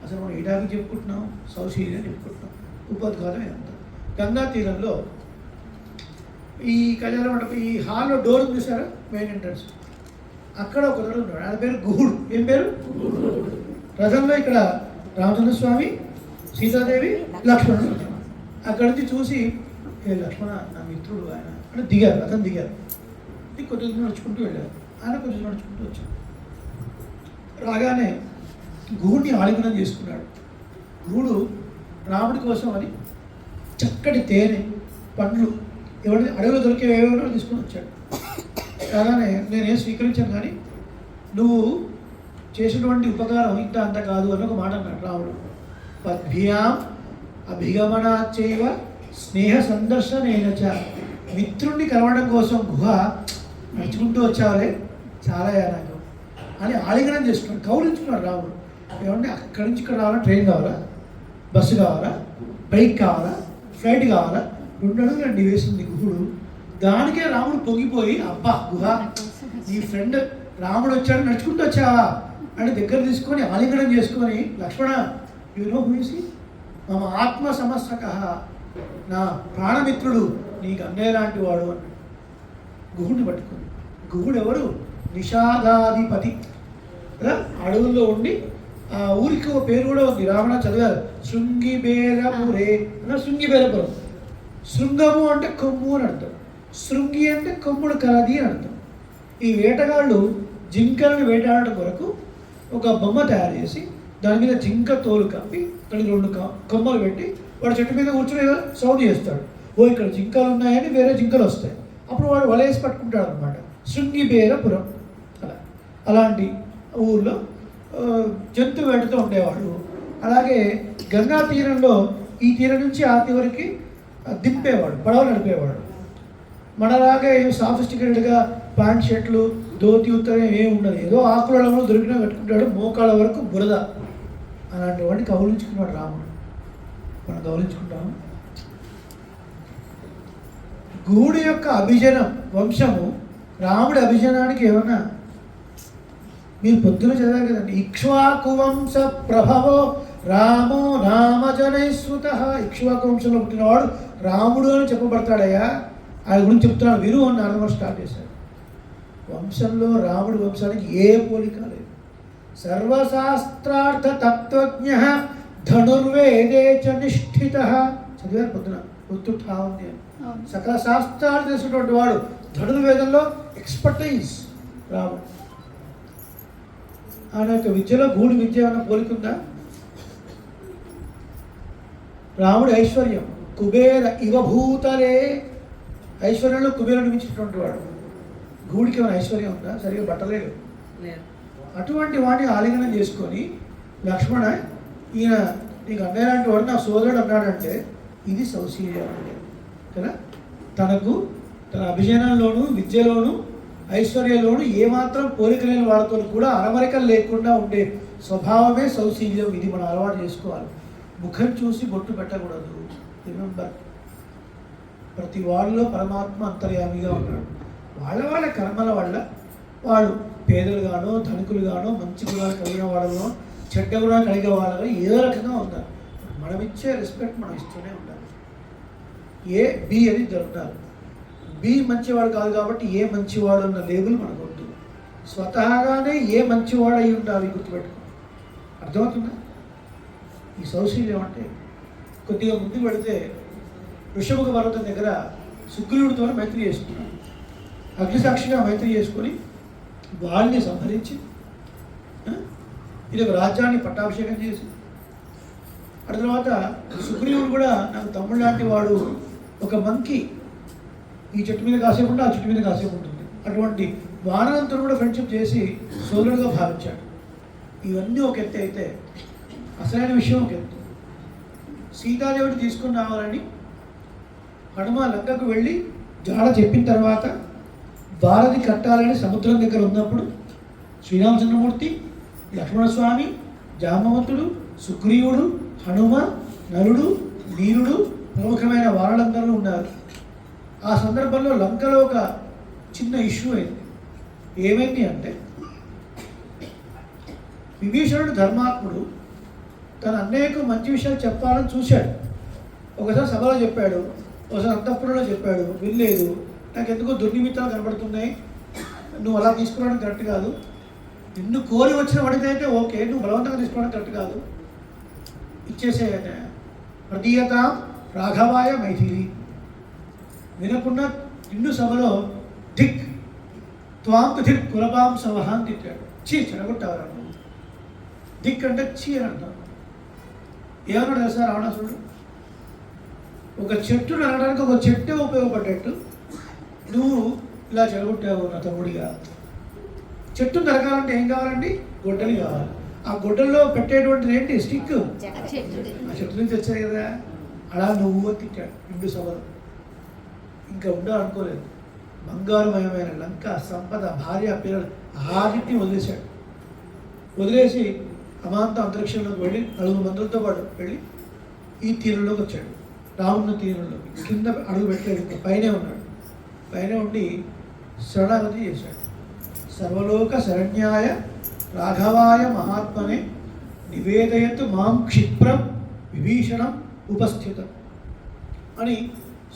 అసలు మనం ఏడాది చెప్పుకుంటున్నాం, సౌశీలి అని చెప్పుకుంటున్నాం, ఉపోద్ఘాతం ఎంత. గంగా తీరంలో ఈ కళ్యాణ మండపం ఈ హాల్లో డోర్ చూసారా, మెయిన్ ఎంట్రన్స్, అక్కడ ఒకరు ఉన్నాడు. ఆయన పేరు గుహుడు. ఏం పేరు? రథంలో ఇక్కడ రామచంద్ర స్వామి, సీతాదేవి, లక్ష్మణుడు. అక్కడి నుంచి చూసి ఏ లక్ష్మణ నా మిత్రుడు ఆయన అంటే దిగారు, రథం దిగారు. కొంచెం నడుచుకుంటూ వెళ్ళారు. ఆయన కొంచెం నడుచుకుంటూ వచ్చారు. రాగానే గుహుడిని ఆలింగనం చేసుకున్నాడు. గుహుడు రాముడి కోసం అని చక్కటి తేనె, పండ్లు, ఎవరి అడవిలో దొరికేవేవో తీసుకుని వచ్చాడు. రాగానే నేనేం స్వీకరించాను, కానీ నువ్వు చేసినటువంటి ఉపకారం ఇంత అంత కాదు అని ఒక మాట అన్నాడు రాముడు. పద్భ్యాం అభిగమనాచైవ స్నేహ సందర్శనేనచ. మిత్రుణ్ణి కలవడం కోసం గుహ నడుచుకుంటూ వచ్చావలే, చాలా నాకు అని ఆలింగనం చేసుకున్నాడు, కౌలించుకున్నాడు రాముడు. ఏమంటే అక్కడి నుంచి ఇక్కడ రావాలా, ట్రైన్ కావాలా, బస్సు కావాలా, బైక్ కావాలా, ఫ్లైట్ కావాలా, 2 అడుగులు వేసింది గుహుడు. దానికే రాముడు పొంగిపోయి, అబ్బా గుహ, నీ ఫ్రెండ్ రాముడు వచ్చాడు, నడుచుకుంటూ వచ్చావా అని దగ్గర తీసుకొని ఆలింగనం చేసుకొని, Lakshmana you know who is he? మమ ఆత్మ సమస్యక, నా ప్రాణమిత్రుడు, నీకు అన్నయ్య లాంటి వాడు అన్నాడు. గుహుడిని పట్టుకొని. గుహుడు ఎవరు? నిషాదాధిపతి కదా, అడవుల్లో ఉండి ఆ ఊరికి ఒక పేరు కూడా ఉంది, రావణ చదివారు, శృంగిబేరపురే అన్న. శృంగిబేరపురం, శృంగము అంటే కొమ్ము అని అర్థం, శృంగి అంటే కొమ్ముడు కలది అని అర్థం. ఈ వేటగాళ్ళు జింకలను వేటాడటం కొరకు ఒక బొమ్మ తయారు చేసి దాని మీద జింక తోలు కప్పి దానికి 2 కొమ్మలు పెట్టి వాడు చెట్టు మీద కూర్చొని సౌండ్ చేస్తాడు, ఓ ఇక్కడ జింకలు ఉన్నాయని వేరే జింకలు వస్తాయి, అప్పుడు వాడు వలేసి పట్టుకుంటాడు అనమాట. శృంగిబేరపురం అలా. అలాంటి ఊళ్ళో జంతు వేటతో ఉండేవాడు. అలాగే గంగా తీరంలో ఈ తీరం నుంచి ఆ తీవరికి దింపేవాడు, పడవ నడిపేవాడు. మనలాగే సాఫిస్టికేటెడ్గా ప్యాంట్ షర్ట్లు ధోతి ఉత్తరం ఏమి ఉండదు, ఏదో ఆకులలో దొరికినా కట్టుకుంటాడు, మోకాళ్ళ వరకు బురద. అలాంటి వాడిని కౌలించుకున్నాడు రాముడు. మనం గౌరవించుకుంటాము. గూడి యొక్క అభిజనం వంశము, రాముడి అభిజనానికి ఏమన్నా మీరు పొద్దున చదివారు కదండి, ఇక్ష్వాకు వంశ ప్రభవో రామో రామజనైశ్రుత. ఇక్ష్వాకు వంశంలో పుట్టినవాడు రాముడు అని చెప్పబడతాడయ్యా, ఆయన గురించి చెప్తున్నాడు విను అని నారదముని స్టార్ట్ చేశాడు. వంశంలో రాముడి వంశానికి ఏ పోలిక లేదు. సర్వశాస్త్రార్థ తత్వజ్ఞ ధనుర్వేదే చ నిష్ఠిత. చదివారు పొద్దున ఉత్తుఠావుంది అని. సకల శాస్త్రాలు తెలిసినటువంటి వాడు, ధనుర్వేదంలో ఎక్స్పర్టైజ్ రాముడు. ఆయన యొక్క విద్యలో గూడి విద్య అన్న పోలికుందా? రాముడి ఐశ్వర్యం కుబేర ఇవభూతలే, ఐశ్వర్యంలో కుబేరుడు మించినటువంటి వాడు. గూడికి ఏమైనా ఐశ్వర్యం ఉందా? సరిగా బట్టలేదు. అటువంటి వాడిని ఆలింగనం చేసుకొని లక్ష్మణ ఈయన నీకు అన్నయ్య లాంటి వాడు నా సోదరుడు అన్నాడంటే ఇది సౌశీల్యం అంటే కదా. తనకు తన అభిజనంలోను విద్యలోను ఐశ్వర్యంలోను ఏమాత్రం పోలిక లేని వాళ్ళతో కూడా అరమరికలు లేకుండా ఉండే స్వభావమే సౌశీల్యం. ఇది మనం అలవాటు చేసుకోవాలి. ముఖం చూసి బొట్టు పెట్టకూడదు. రిమెంబర్, ప్రతి వాళ్ళలో పరమాత్మ అంతర్యామిగా ఉన్నాడు. వాళ్ళ కర్మల వల్ల వాడు పేదలుగానో ధనికులుగానో మంచి గుణాలు కలిగిన వాళ్ళలో చెడ్డ గుణాలు కలిగే వాళ్ళలో ఏదో రకంగా ఉండాలి. మనం ఇచ్చే రెస్పెక్ట్ మనం ఇస్తూనే ఉండాలి. ఏ బి అని జరుగుతారు. బి మంచివాడు కాదు కాబట్టి ఏ మంచివాడు అన్న లేబుల్ మనకు ఉంటుంది. స్వతహాగానే ఏ మంచివాడు అయి ఉండాలి, గుర్తుపెట్టుకో. అర్థమవుతుందా? ఈ సౌశీల్యం అంటే కొద్దిగా ముందుకు పెడితే ఋషభముఖ పర్వతం దగ్గర సుగ్రీవుడితో మైత్రి చేసుకున్నాడు. అగ్నిసాక్షిగా మైత్రి చేసుకొని వాళ్ళని సంహరించి ఇది ఒక రాజ్యాన్ని పట్టాభిషేకం చేసి, ఆ తర్వాత సుగ్రీవుడు కూడా నాకు తమ్ముడు లాంటి వాడు, ఒక మంకి ఈ చెట్టు మీద కాసేపు ఉంటే ఆ చెట్టు మీద కాసేపు ఉంటుంది, అటువంటి వానరంతో కూడా ఫ్రెండ్షిప్ చేసి సోదరుడుగా భావించాడు. ఇవన్నీ ఒక ఎత్తే అయితే అసలైన విషయం ఒక ఎత్తు. సీతాదేవిని తీసుకుని రావాలని హనుమ లంకకు వెళ్ళి జాడ చెప్పిన తర్వాత భారతి కట్టాలని సముద్రం దగ్గర ఉన్నప్పుడు శ్రీరామచంద్రమూర్తి, లక్ష్మణస్వామి, జామవంతుడు, సుగ్రీవుడు, హనుమ, నలుడు, నీరుడు, ప్రముఖమైన వానలందరూ ఉన్నారు. ఆ సందర్భంలో లంకలో ఒక చిన్న ఇష్యూ అయింది. ఏమైంది అంటే విభీషణుడు ధర్మాత్ముడు తన అన్నయ్యకు మంచి విషయాలు చెప్పాలని చూశాడు. ఒకసారి సభలో చెప్పాడు, ఒకసారి అంతఃపురంలో చెప్పాడు, వినలేదు. నాకు ఎందుకో దుర్నిమిత్తాలు కనబడుతున్నాయి, నువ్వు అలా తీసుకురావడం కరెక్ట్ కాదు, నిన్ను కోరి వచ్చిన వాడికైతే ఓకే, నువ్వు బలవంతంగా తీసుకోవడం కరెక్ట్ కాదు, ఇచ్చేసే ప్రతీయత రాఘవాయ మైథిలి. వినకుండా నిన్ను సభలో ధిక్ త్వాంకు ధిక్ కులపాం సవహ అని తిట్టాడు. చీ చెడగొట్టారు అన్నాడు. ధిక్ అంటే చీ అని అంటారు. ఏమన్నాడు తెలుసా రావణాసురుడు? ఒక చెట్టు నరడానికి ఒక చెట్టే ఉపయోగపడ్డట్టు నువ్వు ఇలా చెడగొట్టావు నా తమ్ముడిగా. చెట్టు నరకాలంటే ఏం కావాలండి? గొడ్డలి కావాలి. ఆ గొడ్డల్లో పెట్టేటువంటిది ఏంటి? స్టిక్. ఆ చెట్టు నుంచి వచ్చాయి కదా. అలా నువ్వు తిట్టాడు ఇండు సభలో. ఇంకా ఉండాలనుకోలేదు. బంగారుమయమైన లంక, సంపద, భార్య, పిల్లలు ఆదిత్యం వదిలేశాడు. వదిలేసి అమాంత అంతరిక్షంలోకి వెళ్ళి 4 మందులతో పాటు వెళ్ళి ఈ తీరంలోకి వచ్చాడు. రామున్న తీరంలో కింద అడుగు పెట్టలేదు, పైనే ఉన్నాడు. పైన ఉండి శరణాగతి చేశాడు. సర్వలోక శరణ్యాయ రాఘవాయ మహాత్మనే నివేదయతు మాం క్షిప్రం విభీషణం ఉపస్థితం అని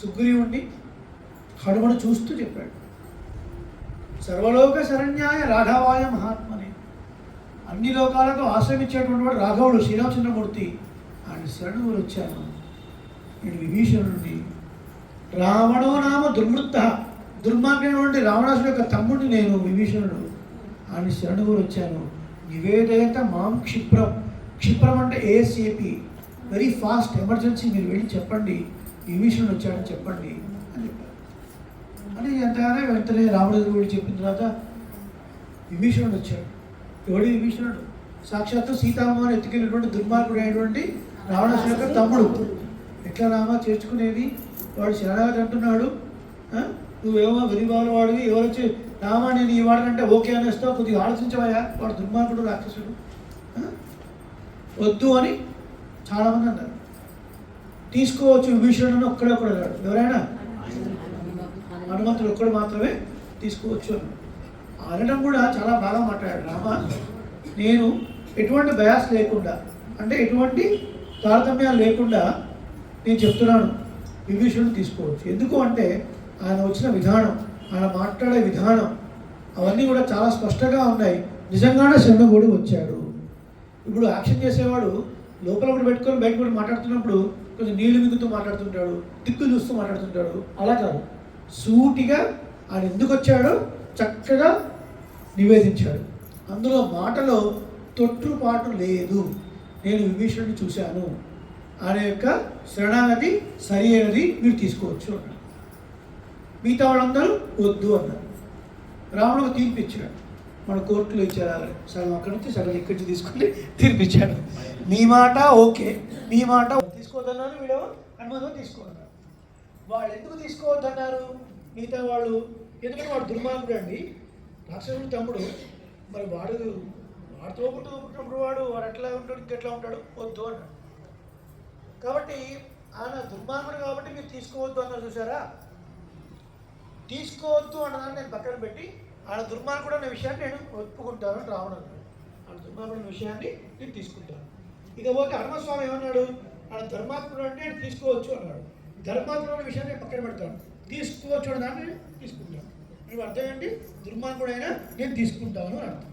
సుగ్రీవుణ్ణి హనుమను చూస్తూ చెప్పాడు. సర్వలోక శరణ్యాయ రాఘవాయ మహాత్మనే, అన్ని లోకాలకు ఆశ్రమించేటువంటి వాడు రాఘవుడు శ్రీరామచంద్రమూర్తి. ఆయన శరణువులు వచ్చాను. నేను విభీషణుడిని. రావణో నామ దుర్మృత, దుర్మార్గమైనటువంటి రావణాసుడు యొక్క తమ్ముడిని నేను విభీషణుడు. ఆయన శరణువులు వచ్చాను. నివేదయత మాం క్షిప్రం. క్షిప్రం అంటే ఏఎస్ఏపి, వెరీ ఫాస్ట్, ఎమర్జెన్సీ. మీరు వెళ్ళి చెప్పండి విభీషణుడు వచ్చాడని చెప్పండి అని చెప్పారు. అని ఎంతగానే వెంటనే రాముడు వెళ్ళి చెప్పిన తర్వాత విభీషణుడు వచ్చాడు. ఎవడు విభీషణుడు? సాక్షాత్తు సీతారామని ఎత్తుకెళ్ళినటువంటి దుర్మార్గుడు అయినటువంటి రావణాసుడు యొక్క తమ్ముడు. ఎట్లా రామా చేర్చుకునేది? వాడు శరణాగతి అంటున్నాడు, నువ్వేమో వెరిబాల వాడివి, ఎవరు వచ్చి రామా నేను ఈ వాడనంటే ఓకే అనేస్తావు, కొద్దిగా ఆలోచించవయ్యా, వాడు దుర్మార్గుడు రాక్షసుడు, వద్దు అని చాలామంది అన్నారు. తీసుకోవచ్చు విభీషణుడు ఒక్కడే అన్నాడు. ఎవరైనా హనుమంతుడు ఒక్కడు మాత్రమే తీసుకోవచ్చు అన్నాడు. అనడం కూడా చాలా బాగా మాట్లాడాడు. రామ, నేను ఎటువంటి బయాస్ లేకుండా, అంటే ఎటువంటి తారతమ్యాలు లేకుండా నేను చెప్తున్నాను, విభీషణుడు తీసుకోవచ్చు. ఎందుకు అంటే ఆయన వచ్చిన విధానం, ఆయన మాట్లాడే విధానం అవన్నీ కూడా చాలా స్పష్టంగా ఉన్నాయి. నిజంగానే శరణుడు వచ్చాడు. ఇప్పుడు యాక్షన్ చేసేవాడు లోపల కూడా పెట్టుకొని బయట కూడా మాట్లాడుతున్నప్పుడు కొంచెం నీళ్లు మిగుతూ మాట్లాడుతుంటాడు, దిక్కులు చూస్తూ మాట్లాడుతుంటాడు. అలా కాదు, సూటిగా ఆయన ఎందుకు వచ్చాడో చక్కగా నివేదించాడు. అందులో మాటలో తొట్టుపాటు లేదు. నేను విభీషణుడిని చూశాను, ఆయన యొక్క శరణాగతి సరి అయినది, మీరు తీసుకోవచ్చు అన్నాడు. మిగతా వాళ్ళందరూ వద్దు అన్నారు. రాముడు తీర్పిచ్చాడు. మన కోర్టులో ఇచ్చారు, సగం అక్కడి నుంచి సగం ఇక్కడి నుంచి తీసుకుని తీర్పిచ్చాడు. మీ మాట ఓకే, మీ మాట తీసుకోవద్దన్నారు, వీడేమో అనుమతి తీసుకోవద్దన్నారు. వాళ్ళు ఎందుకు తీసుకోవద్దన్నారు మిగతా వాళ్ళు? ఎందుకంటే వాడు దుర్మార్గుడు అండి, రాక్షసుడు తమ్ముడు. మరి వాడితో పుట్టినప్పుడు వాడు ఎట్లా ఉంటాడు, ఇంకెట్లా ఉంటాడు, వద్దు అన్నాడు. కాబట్టి ఆయన దుర్మార్గుడు కాబట్టి మీరు తీసుకోవద్దు అన్నారు. చూసారా, తీసుకోవద్దు అన్నదాన్ని నేను పక్కన పెట్టి ఆయన దుర్మార్గుడు అనే విషయాన్ని నేను ఒప్పుకుంటాను అని రావణుడు అన్నాడు. ఆయన దుర్మార్గుడు అనే విషయాన్ని నేను తీసుకుంటాను. ఇక ఓకే, హనుమస్వామి ఏమన్నాడు? ఆయన ధర్మాత్ముడు అంటే నేను తీసుకోవచ్చు అన్నాడు. ధర్మాత్ముడు అనే విషయాన్ని నేను పక్కన పెడతాను, తీసుకోవచ్చు అనే దాన్ని నేను తీసుకుంటాను. నువ్వు అర్థం ఏంటి? దుర్మార్గుడైనా నేను తీసుకుంటాను అని అర్థం.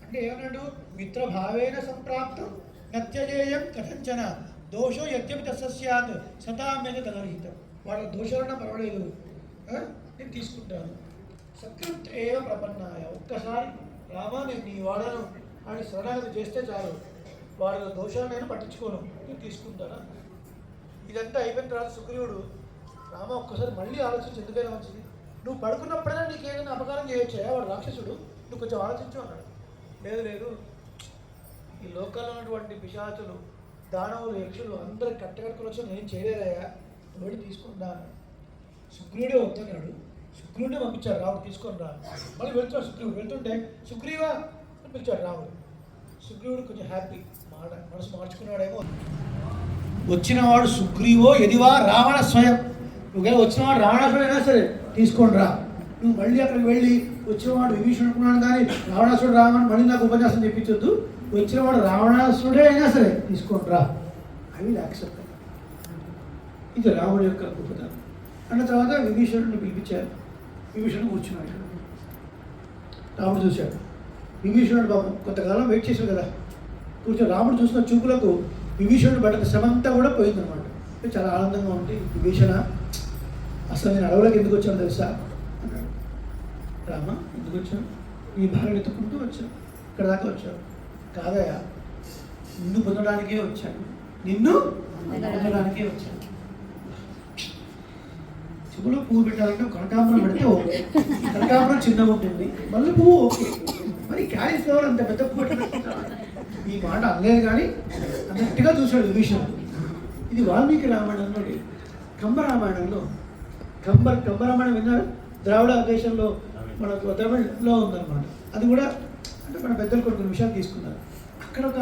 అంటే ఏమన్నాడు? మిత్రభావేన సంప్రాప్తం నత్యజేయం కథంచన దోషో యజ్ఞమి తస్యాత్ సతామేన తదర్హితం. వాళ్ళ దోషాలన్నా పర్వాలేదు, నేను తీసుకుంటాను. సకృత్ ఏవ ప్రపన్నాయ. ఒక్కసారి రామా నేను నీ వాడను అని శరణాగతి చేస్తే చాలు, వాళ్ళ దోషాలు నేను పట్టించుకోను, నేను తీసుకుంటాను. ఇదంతా అయిపోయిన తర్వాత సుగ్రీవుడు, రామ ఒక్కసారి మళ్ళీ ఆలోచించి, ఎందుకైనా మంచిది, నువ్వు పడుకున్నప్పుడైనా నీకు ఏదైనా అపకారం చేయొచ్చా, వాడు రాక్షసుడు, నువ్వు కొంచెం ఆలోచించు అన్నాడు. లేదు, ఈ లోకాల్లో ఉన్నటువంటి పిశాచులు, దానవులు, యక్షులు అందరూ కట్టకట్టుకుని వచ్చి నేను చేయలేదయ్యా, వెళ్ళి తీసుకుంటా అన్నాడు. సుగ్రీవుడే వద్దన్నాడు. సుగ్రీవుడే పంపించాడు, రాముడు తీసుకొని రా. మళ్ళీ వెళ్తున్నాడు సుగ్రీవుడు. వెళ్తుంటే సుగ్రీవా అని పిలిచాడు రాముడు. సుగ్రీవుడు కొంచెం హ్యాపీ, మనసు మార్చుకున్నాడేమో. వచ్చినవాడు సుగ్రీవో ఎదివా రావణ స్వయం. నువ్వు వచ్చినవాడు రావణాసుడు అయినా సరే తీసుకొని రా. నువ్వు మళ్ళీ అక్కడికి వెళ్ళి వచ్చినవాడు విభీషణుడు అనుకున్నాను కానీ రావణాసుడు రామని మళ్ళీ నాకు ఉపన్యాసం చెప్పించొద్దు. వచ్చినవాడు రావణాసుడే అయినా సరే తీసుకొని రా. I will accept. ఇది రాముడి యొక్క గొప్పతనం. అన్న తర్వాత విభీషణుడిని పిలిపించారు. విభీషణుడు కూర్చున్నాడు. రాముడు చూశాడు. విభీషణుడు బాబు కొంతకాలం వెయిట్ చేశాడు కదా, కూర్చొని రాముడు చూసిన చూపులకు విభీషణుడు బయట శ్రమ అంతా కూడా పోయిందనమాట. చాలా ఆనందంగా ఉంది. విభీషణ, అసలు నేను అడవులకు ఎందుకు వచ్చాను తెలుసా అన్నాడు. రామ ఎందుకు వచ్చాను? నీ భార్యను ఎత్తుకుంటూ వచ్చాను, ఇక్కడ దాకా వచ్చాను. కాదయా, నిన్ను పొందడానికే వచ్చాను, నిన్ను పొందడానికే వచ్చాను. చెవులో పువ్వు పెట్టాలంటే కనకాంబరం పెడితే ఓకే, కనకాంబరం చిన్నగా ఉంటుంది, మళ్ళీ పువ్వు ఓకే, మరి క్యాలీఫ్లవర్ అంత పెద్ద పువ్వు పెట్టుకుంటారు. ఈ మాట అనలేదు కానీ అన్నట్టుగా చూశాడు విభీషణుడు. ఇది వాల్మీకి రామాయణంలో లేదు, కంబ రామాయణంలో. కంబరామాయణం విన్నారు? ద్రావిడ దేశంలో మన తమిళలో ఉందన్నమాట. అది కూడా అంటే మన పెద్దలు కొన్ని విషయాలు తీసుకున్నారు. అక్కడ ఒక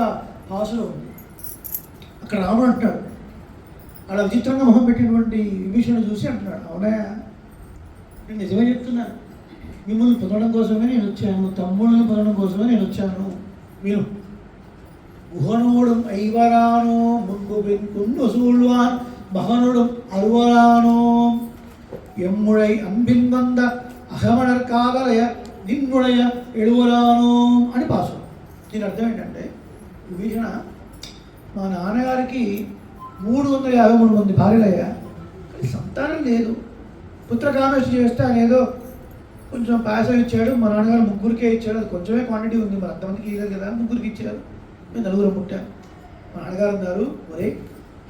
పాసులో ఉంది. అక్కడ రాముడు అంటున్నాడు, అలా విచిత్రంగా మొహం పెట్టినటువంటి విభీషణుడు చూసి అంటున్నాడు, అవునా నేను నిజమే చెప్తున్నాను, మిమ్మల్ని పొందడం కోసమే నేను వచ్చాను, తమ్ముళ్ళని పొందడం కోసమే నేను వచ్చాను. మీరు గుహనోడం ఐవరానో మున్పు పెంకున్ను సూళ్వాన్ మహనుడం అరువరానో ఎమ్ముడై అంబిన్ వంద అహమనర్ కాగలయ నిన్నుడయ ఎడువరానో అని పాసు. దీని అర్థం ఏంటంటే విభీషణ మా నాన్నగారికి 353 మంది భార్యలయ్యా, సంతానం లేదు. పుత్రకామేష్టి చేస్తే ఆయన ఏదో కొంచెం పాయసం ఇచ్చాడు, మా నాన్నగారు 3కే ఇచ్చాడు, అది కొంచెమే క్వాంటిటీ ఉంది, మరి అంతమందికి ఇవ్వలేదు కదా, 3కి ఇచ్చారు, మేము 4 పుట్టాను. మా నాన్నగారు అన్నారు, ఒరే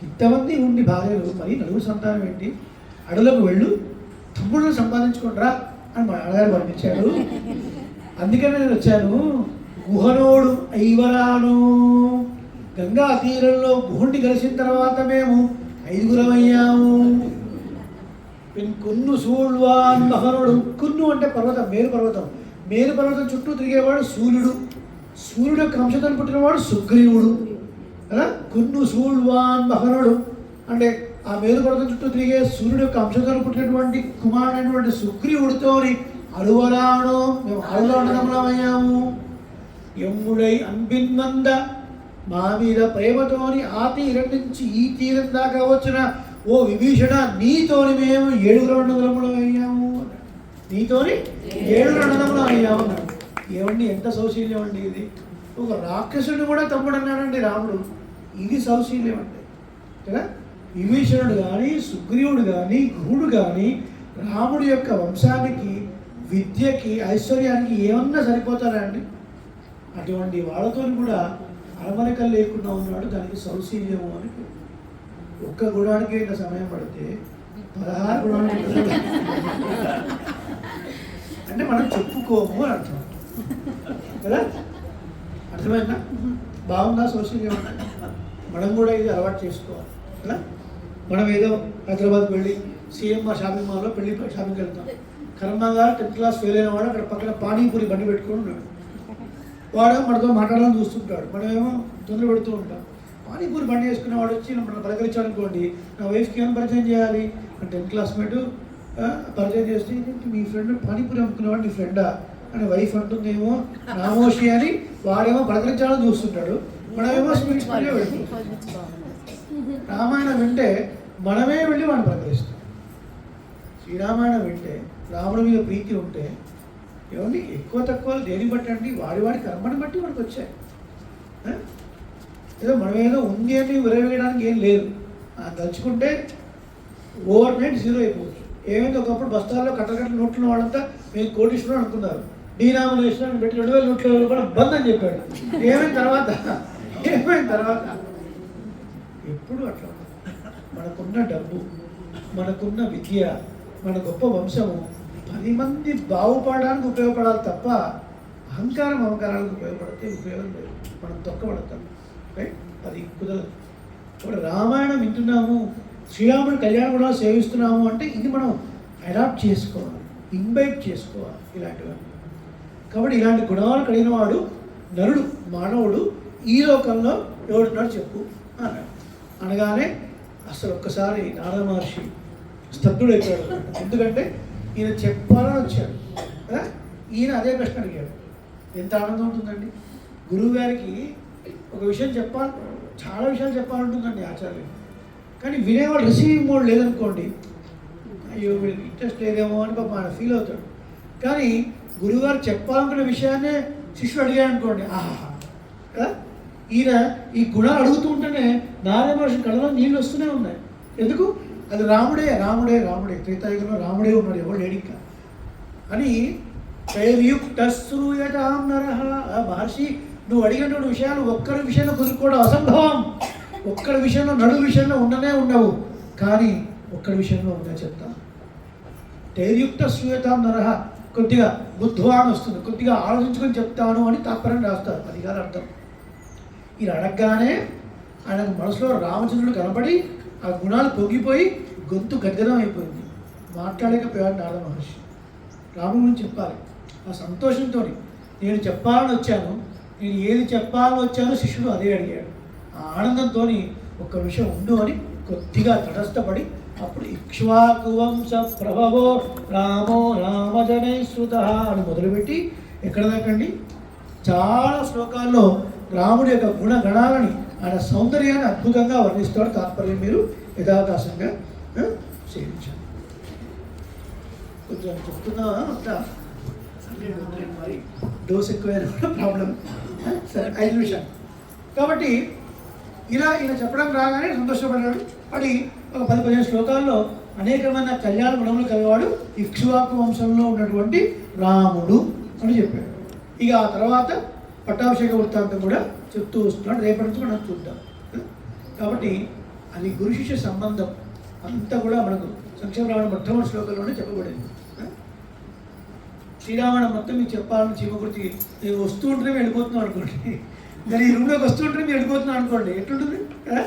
ఇంతమంది ఉండి భార్యలు మరి 4 సంతానం ఏంటి, అడవులకు వెళ్ళు తమ్ముళ్ళని సంపాదించుకుంటారా అని మా నాన్నగారు పంపించాడు. అందుకనే నేను వచ్చాను. గుహనోడు ఐవరాను, గంగా తీరంలో గుహుడిని కలిసిన తర్వాత మేము 5గురం అయ్యాము. కున్ను సూళ్వాన్ మహనుడు, కున్ను అంటే పర్వతం, మేరు పర్వతం, మేరు పర్వతం చుట్టూ తిరిగేవాడు సూర్యుడు, సూర్యుడు యొక్క అంశతో పుట్టినవాడు సుగ్రీవుడు కదా. కున్ను సూళ్వాన్ మహనుడు అంటే ఆ మేరు పర్వతం చుట్టూ తిరిగే సూర్యుడు యొక్క అంశతో పుట్టినటువంటి కుమారుడైనటువంటి సుగ్రీవుడితోని అడువరాను మేము అడుగులో ఉండమయ్యాము. యమ్ముడై అన్బిన్మంద, మా మీద ప్రేమతోని ఆ తీరం నుంచి ఈ తీరం దాకా వచ్చిన ఓ విభీషణ, నీతోని మేము 7 అన్నదమ్ములం అయ్యాము. నీతోని 7 అన్నదమ్ములం అయ్యాము అన్నాడు. ఏమండి ఎంత సౌశీల్యం అండి ఇది. ఒక రాక్షసుడు కూడా తమ్ముడు అన్నాడండి రాముడు. ఇది సౌశీల్యం అంటే కదా. విభీషణుడు కానీ సుగ్రీవుడు కానీ గుహుడు కానీ రాముడి యొక్క వంశానికి విద్యకి ఐశ్వర్యానికి ఏమన్నా సరిపోతారా అండి. అటువంటి వాళ్ళతో కూడా అరమరికలు లేకుండా ఉన్నాడు. దానికి సౌశీల్యము అని. ఒక్క గుణానికి ఇంత సమయం పడితే 16 గుణానికి అంటే మనం చెప్పుకోము అని అర్థం కదా. అర్థమైందా? బాగుందా సౌశీల్యం అంటే? మనం కూడా ఇది అలవాటు చేసుకోవాలి కదా. మనం ఏదో హైదరాబాద్కి వెళ్ళి సిఎంఆర్ షాపింగ్ మాల్లో పెళ్లి షాపింగ్కి వెళ్తాం. కర్మగా 10th క్లాస్ ఫెయిల్ అయిన వాడు అక్కడ పక్కన పానీపూరి బండి పెట్టుకొని ఉన్నాడు. వాడు మనతో మాట్లాడాలని చూస్తుంటాడు, మనమేమో తొందర పెడుతూ ఉంటాం. పానీపూరి బండి వేసుకునే వాడు వచ్చి మనం పలకరించాడు అనుకోండి, నా వైఫ్కి ఏమైనా పరిచయం చేయాలి, 10th క్లాస్మేట్ పరిచయం చేస్తే మీ ఫ్రెండ్ పానీపూరి అమ్ముకునేవాడు నీ ఫ్రెండా అని వైఫ్ అంటుందేమో నామోషి అని వాడేమో పలకరించాలని చూస్తుంటాడు, మనమేమో స్వీట్స్ వెళ్తుంటాం. రామాయణం వింటే మనమే వెళ్ళి వాడిని పలకరిస్తాం. శ్రీరామాయణం వింటే రాముడి మీద ప్రీతి ఉంటే ఏమండి ఎక్కువ తక్కువ దేని బట్టి అండి, వాడి కర్మని బట్టి వాడికి వచ్చాయి. ఏదో మనమేదో ఉంది అని విరవేయడానికి ఏం లేదు. తలుచుకుంటే ఓవర్ నైట్ 0 అయిపోవచ్చు. ఏమైంది, ఒకప్పుడు బస్తాల్లో కట్టకట్ట నోట్ల వాళ్ళంతా మేము కోటీశ్వరుడు అనుకున్నారు, డీనామినేషన్ పెట్టి 2000 నోట్ల కూడా బంద్ అని చెప్పాడు. ఏమైన తర్వాత ఎప్పుడు అట్లా మనకున్న డబ్బు, మనకున్న విద్య, మన గొప్ప వంశము 10 మంది బాగుపడడానికి ఉపయోగపడాలి తప్ప అహంకారం అహంకారాలకు ఉపయోగపడితే ఉపయోగం లేదు. మనం తొక్కబడతాం. రైట్? అది కుదరదు. ఇప్పుడు రామాయణం వింటున్నాము, శ్రీరాముడి కళ్యాణ గుణాలు సేవిస్తున్నాము అంటే ఇది మనం అడాప్ట్ చేసుకోవాలి, ఇన్వైట్ చేసుకోవాలి ఇలాంటివన్నీ. కాబట్టి ఇలాంటి గుణాలు కలిగిన వాడు నరుడు, మానవుడు ఈ లోకంలో ఎవడున్నాడు చెప్పు అన్నాడు. అనగానే అసలు ఒక్కసారి నారద మహర్షి స్తబ్దుడైపోయాడు. ఎందుకంటే ఈయన చెప్పాలని వచ్చాడు కదా. ఈయన అదే ప్రశ్న అడిగాడు. ఎంత ఆనందం ఉంటుందండి. గురువు గారికి ఒక విషయం చెప్పాలి, చాలా విషయాలు చెప్పాలంటుందండి ఆచార్యులు, కానీ వినేవాడు రిసీవింగ్ మోడ్ లేదనుకోండి, అయ్యో వీళ్ళకి ఇంట్రెస్ట్ లేదేమో అని పాపం ఆయన ఫీల్ అవుతాడు. కానీ గురువుగారు చెప్పాలనుకున్న విషయాన్నే శిష్యుడు అడిగాడు అనుకోండి, ఆహా కదా. ఈయన ఈ గుణాలు అడుగుతూ ఉంటేనే నారాయణ మహర్షి కళ్ళలో నీళ్ళు వస్తూనే ఉన్నాయి. ఎందుకు? అది రాముడే రాముడే రాముడే, త్రేతాయుగంలో రాముడే ఉన్నాడు, ఎవరు లేడు ఇంకా అని. శ్రూయతాం నరః, మహర్షి నువ్వు అడిగినటువంటి విషయాలు ఒక్కడి విషయంలో కుదురుకోవడం అసంభవం. ఒక్కడి విషయంలో, నడువు విషయంలో ఉండనే ఉండవు, కానీ ఒక్కడి విషయంలో ఉందా చెప్తాను. తైర్యుక్త శ్రూయతాం నరః, కొద్దిగా బుద్ధ్వాన్ వస్తుంది, కొద్దిగా ఆలోచించుకొని చెప్తాను అని తాత్పర్యం రాస్తారు. అది కాదు అర్థం. ఇది అడగగానే ఆయనకు మనసులో రామచంద్రుడు కనపడి ఆ గుణాలు పొంగిపోయి గొంతు గద్గదం అయిపోయింది. మాట్లాడలేకపోయాడు నారద మహర్షి. రాముడి గురించి చెప్పాలి. ఆ సంతోషంతో నేను చెప్పాలని వచ్చాను, నేను ఏది చెప్పాలని వచ్చానో శిష్యుడు అదే అడిగాడు. ఆ ఆనందంతో ఒక్క విషయం ఉండు అని కొద్దిగా తటస్థపడి అప్పుడు ఇక్ష్వాకు వంశ ప్రభవో రామో రామజనై శ్రుత అని మొదలుపెట్టి ఎక్కడ దాకండి చాలా శ్లోకాల్లో రాముడి యొక్క గుణగణాలని, ఆయన సౌందర్యాన్ని అద్భుతంగా వర్ణిస్తాడు. తాత్పర్యం మీరు యథావకాశంగా సేవించాలి. కొంచెం చెప్తున్నా అంతా మరి డోస్ ఎక్కువైనా కూడా ప్రాబ్లం. సరే 5 నిమిషాలు. కాబట్టి ఇలా ఈయన చెప్పడం రాగానే సంతోషపడ్డాడు. పడి ఒక 10-15 శ్లోకాల్లో అనేకమైన కళ్యాణ గుణములు కలిగేవాడు ఇక్ష్వాకు వంశంలో ఉన్నటువంటి రాముడు అని చెప్పాడు. ఇక ఆ తర్వాత పట్టాభిషేక వృత్తాంతం కూడా చెప్తూ వస్తున్నాడు. రేపటి నుంచి మనం చూద్దాం. కాబట్టి అది గురు శిష్య సంబంధం అంతా కూడా మనకు సంక్షేమరామాయణ మొట్టమొదటి శ్లోకంలోనే చెప్పబడింది. శ్రీరామాయణం మొత్తం మీకు చెప్పాలని చీమకుర్తి నేను వస్తూ ఉంటేనే వెళ్ళిపోతున్నాను అనుకోండి, మరి ఈ రూమ్లోకి వస్తూ ఉంటే మీరు వెళ్ళిపోతున్నాను అనుకోండి, ఎట్లుంటుంది కదా.